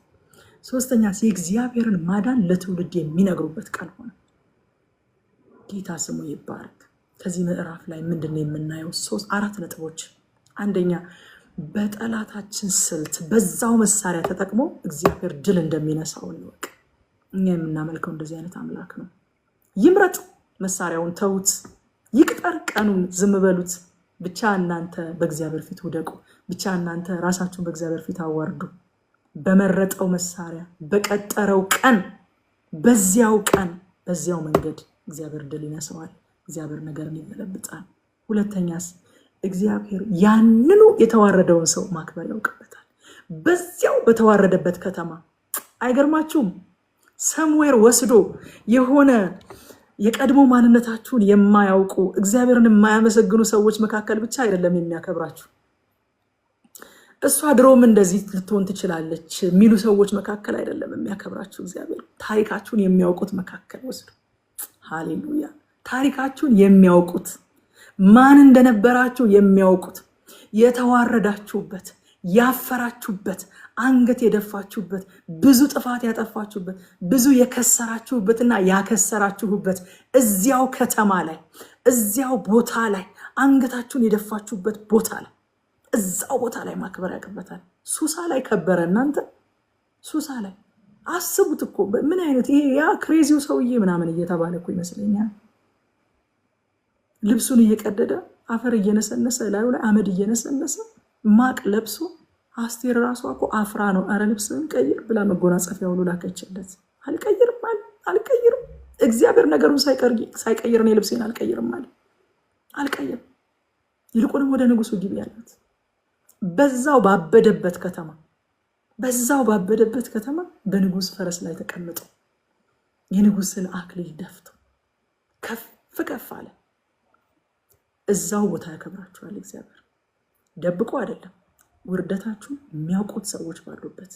A: ሶስተኛስ የእግዚአብሔርን ማዳን ለትውልድ የሚነግሩበት ቀን ሆነ። ጌታ ስሙ ይባረክ። ከዚህ ምዕራፍ ላይ ምንድነው የምናየው? 4 ነጥቦች። አንደኛ በጠላታችን ስልት በዛው መሳሪያ ተጠቅሞ እግዚአብሔር ድል እንደሚነሳው እንወቅ። እኛ የምናመልከው እንደዚህ አይነት አምላክ ነው። ይምረጥ፣ መሳሪያውን ተውት፣ ይቅጠር ቀኑን፣ ዝም በሉት። ብቻ እናንተ በእግዚአብሔር ፊት ውደቁ። ብቻ እናንተ ራሳችሁን በእግዚአብሔር ፊት አዋርዱ። በመረጠው መሳሪያ በቀጠረው ቀን፣ በዚያው ቀን፣ በዚያው መንገድ እግዚአብሔር ድል ይነሳዋል። እግዚአብሔር ነገርን ይገለብጣል። ሁለተኛስ እግዚአብሔር ያንኑ የተዋረደውን ሰው ማክበር ያውቅበታል። በዚያው በተዋረደበት ከተማ አይገርማችሁም? ሰምዌር ወስዶ የሆነ የቀድሞ ማንነታችሁን የማያውቁ እግዚአብሔርን የማያመሰግኑ ሰዎች መካከል ብቻ አይደለም የሚያከብራችሁ። እሷ ድሮም እንደዚህ ልትሆን ትችላለች የሚሉ ሰዎች መካከል አይደለም የሚያከብራችሁ እግዚአብሔር። ታሪካችሁን የሚያውቁት መካከል ወስዶ፣ ሃሌሉያ፣ ታሪካችሁን የሚያውቁት ማን እንደነበራችሁ የሚያውቁት፣ የተዋረዳችሁበት፣ ያፈራችሁበት፣ አንገት የደፋችሁበት፣ ብዙ ጥፋት ያጠፋችሁበት፣ ብዙ የከሰራችሁበትና ያከሰራችሁበት እዚያው ከተማ ላይ፣ እዚያው ቦታ ላይ፣ አንገታችሁን የደፋችሁበት ቦታ ላይ፣ እዛው ቦታ ላይ ማክበር ያቅበታል። ሱሳ ላይ ከበረ። እናንተ ሱሳ ላይ አስቡት እኮ ምን አይነት ይሄ ያ ክሬዚው ሰውዬ ምናምን እየተባለ እኮ ይመስለኛል። ልብሱን እየቀደደ አፈር እየነሰነሰ ላዩ ላይ አመድ እየነሰነሰ ማቅ ለብሶ አስቴር ራሷ እኮ አፍራ ነው አረ ልብስን ቀይር ብላ መጎናጸፊያ ሁሉ ላከችለት። አልቀይርም እግዚአብሔር ነገሩን ሳይቀይር ነው ልብሴን አልቀይርም አለ። አልቀይርም ይልቁንም ወደ ንጉሱ ግቢ ያላት። በዛው ባበደበት ከተማ በንጉስ ፈረስ ላይ ተቀምጦ የንጉስን አክሊል ደፍቶ ከፍ አለ። እዛው ቦታ ያከብራችኋል እግዚአብሔር። ደብቆ አይደለም፣ ውርደታችሁ የሚያውቁት ሰዎች ባሉበት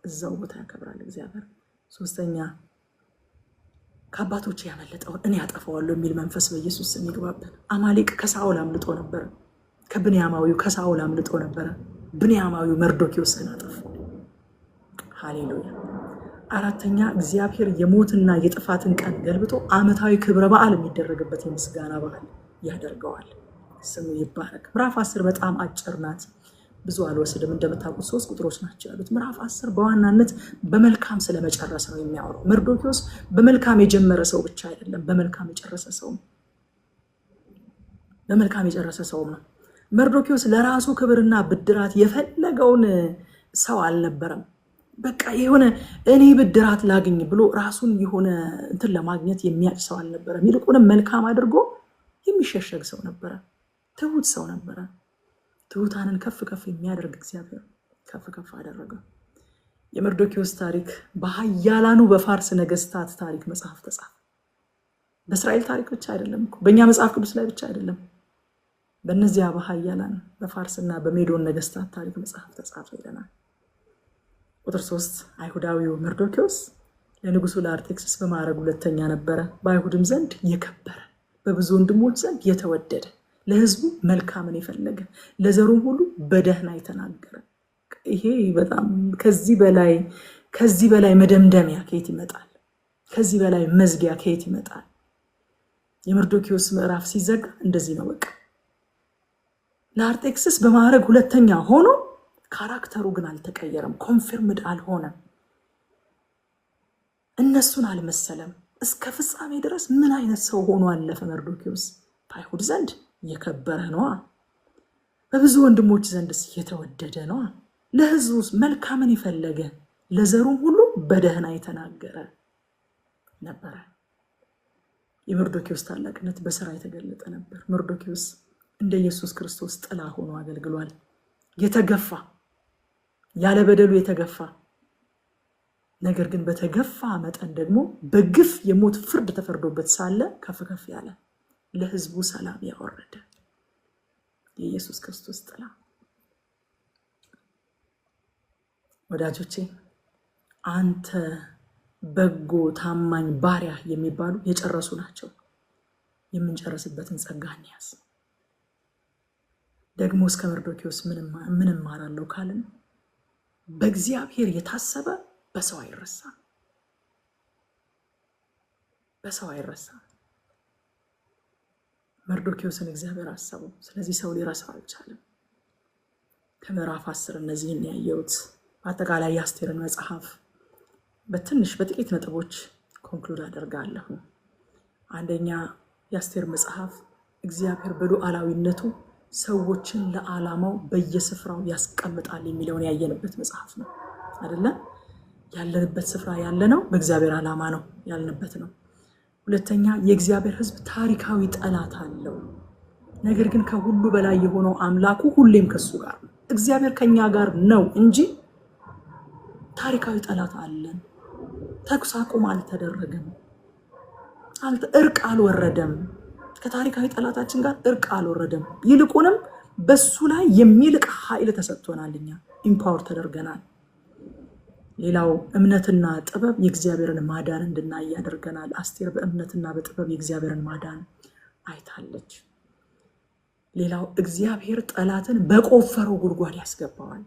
A: እዛው ቦታ ያከብራል እግዚአብሔር። ሶስተኛ ከአባቶች ያመለጠውን እኔ ያጠፋዋለሁ የሚል መንፈስ በኢየሱስ ስም ይግባብን። አማሌቅ ከሳኦል አምልጦ ነበር፣ ከብንያማዊው ከሳኦል አምልጦ ነበር። ብንያማዊው መርዶክዮስን አጠፋው። ሃሌሉያ። አራተኛ እግዚአብሔር የሞትና የጥፋትን ቀን ገልብጦ ዓመታዊ ክብረ በዓል የሚደረግበት የምስጋና በዓል ያደርገዋል። ስሙ ይባረክ። ምዕራፍ 10 በጣም አጭር ናት፣ ብዙ አልወስድም። እንደምታውቁት 3 ቁጥሮች ናቸው ያሉት። ምዕራፍ 10 በዋናነት በመልካም ስለመጨረስ ነው የሚያወራው። መርዶክዮስ በመልካም የጀመረ ሰው ብቻ አይደለም፣ በመልካም የጨረሰ ሰው ነው። መርዶክዮስ ለራሱ ክብርና ብድራት የፈለገውን ሰው አልነበረም። በቃ የሆነ እኔ ብድራት ላግኝ ብሎ ራሱን የሆነ እንትን ለማግኘት የሚያጭ ሰው አልነበረም። ይልቁንም መልካም አድርጎ የሚሸሸግ ሰው ነበረ። ትሁት ሰው ነበረ። ትሁታንን ከፍ የሚያደርግ እግዚአብሔር ከፍ አደረገ። የመርዶክዮስ ታሪክ በኃያላኑ በፋርስ ነገስታት ታሪክ መጽሐፍ ተጻፈ። በእስራኤል ታሪክ ብቻ አይደለም እኮ፣ በእኛ መጽሐፍ ቅዱስ ላይ ብቻ አይደለም። በእነዚያ በኃያላን በፋርስና በሜዶን ነገስታት ታሪክ መጽሐፍ ተጻፈ ይለናል። ቁጥር 3 አይሁዳዊው መርዶክዮስ ለንጉሱ ለአርጤክስስ በማዕረግ ሁለተኛ ነበረ፣ በአይሁድም ዘንድ የከበረ፣ በብዙ ወንድሞች ዘንድ የተወደደ፣ ለህዝቡ መልካምን የፈለገ፣ ለዘሩም ሁሉ በደህና የተናገረ። ይሄ በጣም ከዚህ በላይ መደምደሚያ ከየት ይመጣል? ከዚህ በላይ መዝጊያ ከየት ይመጣል? የመርዶክዮስ ምዕራፍ ሲዘጋ እንደዚህ ነው። በቃ ለአርጤክስስ በማዕረግ ሁለተኛ ሆኖ ካራክተሩ ግን አልተቀየረም፣ ኮንፊርምድ አልሆነም። እነሱን አልመሰለም። እስከ ፍጻሜ ድረስ ምን አይነት ሰው ሆኖ አለፈ መርዶክዮስ? በአይሁድ ዘንድ የከበረ ነዋ፣ በብዙ ወንድሞች ዘንድስ የተወደደ ነዋ። ለሕዝቡስ መልካምን የፈለገ ለዘሩም ሁሉ በደህና የተናገረ ነበረ። የመርዶክዮስ ታላቅነት በስራ የተገለጠ ነበር። መርዶክዮስ እንደ ኢየሱስ ክርስቶስ ጥላ ሆኖ አገልግሏል። የተገፋ ያለ በደሉ የተገፋ ነገር ግን በተገፋ መጠን ደግሞ በግፍ የሞት ፍርድ ተፈርዶበት ሳለ ከፍ ከፍ ያለ ለሕዝቡ ሰላም ያወረደ የኢየሱስ ክርስቶስ ጥላ። ወዳጆቼ አንተ በጎ ታማኝ ባሪያ የሚባሉ የጨረሱ ናቸው። የምንጨርስበትን ጸጋ እንያዝ። ደግሞ እስከ መርዶክዮስ ምን እማራለሁ ካልን በእግዚአብሔር የታሰበ በሰው አይረሳም። በሰው አይረሳም። መርዶክዮስን እግዚአብሔር አሰበው። ስለዚህ ሰው ሊረሳው አልቻለም። ከምዕራፍ 10 እነዚህን ያየሁት። በአጠቃላይ የአስቴርን መጽሐፍ በጥቂት ነጥቦች ኮንክሉድ አደርጋለሁ። አንደኛ፣ የአስቴር መጽሐፍ እግዚአብሔር በሉዓላዊነቱ ሰዎችን ለዓላማው በየስፍራው ያስቀምጣል የሚለውን ያየንበት መጽሐፍ ነው አይደለ? ያለንበት ስፍራ ያለነው በእግዚአብሔር ዓላማ ነው ያልንበት ነው። ሁለተኛ፣ የእግዚአብሔር ሕዝብ ታሪካዊ ጠላት አለው። ነገር ግን ከሁሉ በላይ የሆነው አምላኩ ሁሌም ከሱ ጋር ነው። እግዚአብሔር ከኛ ጋር ነው እንጂ ታሪካዊ ጠላት አለን። ተኩስ አቁም አልተደረገም። እርቅ አልወረደም። ከታሪካዊ ጠላታችን ጋር እርቅ አልወረደም። ይልቁንም በሱ ላይ የሚልቅ ኃይል ተሰጥቶናል። እኛ ኢምፓወር ተደርገናል። ሌላው እምነትና ጥበብ የእግዚአብሔርን ማዳን እንድናይ ያደርገናል። አስቴር በእምነትና በጥበብ የእግዚአብሔርን ማዳን አይታለች። ሌላው እግዚአብሔር ጠላትን በቆፈረው ጉድጓድ ያስገባዋል።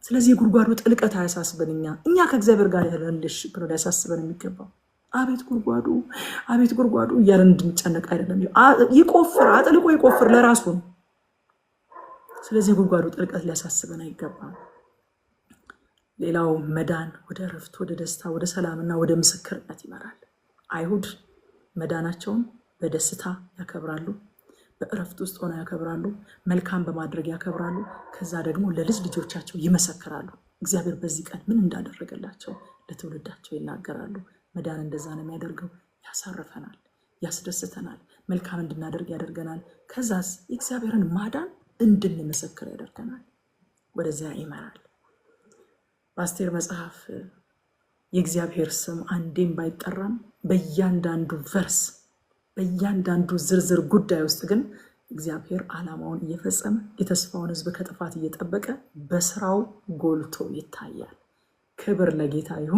A: ስለዚህ የጉድጓዱ ጥልቀት አያሳስበን። እኛ ከእግዚአብሔር ጋር ያለንልሽ ብሎ ሊያሳስበን የሚገባው አቤት ጉድጓዱ እያለን እንድንጨነቅ አይደለም። ይቆፍር፣ አጥልቆ ይቆፍር ለራሱ ነው። ስለዚህ የጉድጓዱ ጥልቀት ሊያሳስበን አይገባም። ሌላው መዳን ወደ እረፍት፣ ወደ ደስታ፣ ወደ ሰላምና ወደ ምስክርነት ይመራል። አይሁድ መዳናቸውን በደስታ ያከብራሉ፣ በእረፍት ውስጥ ሆነው ያከብራሉ፣ መልካም በማድረግ ያከብራሉ። ከዛ ደግሞ ለልጅ ልጆቻቸው ይመሰክራሉ። እግዚአብሔር በዚህ ቀን ምን እንዳደረገላቸው ለትውልዳቸው ይናገራሉ። መዳን እንደዛ ነው የሚያደርገው። ያሳርፈናል፣ ያስደስተናል፣ መልካም እንድናደርግ ያደርገናል። ከዛስ የእግዚአብሔርን ማዳን እንድንመሰክር ያደርገናል፣ ወደዚያ ይመራል። በአስቴር መጽሐፍ የእግዚአብሔር ስም አንዴም ባይጠራም በእያንዳንዱ ቨርስ፣ በእያንዳንዱ ዝርዝር ጉዳይ ውስጥ ግን እግዚአብሔር ዓላማውን እየፈጸመ የተስፋውን ሕዝብ ከጥፋት እየጠበቀ በስራው ጎልቶ ይታያል። ክብር ለጌታ ይሁን።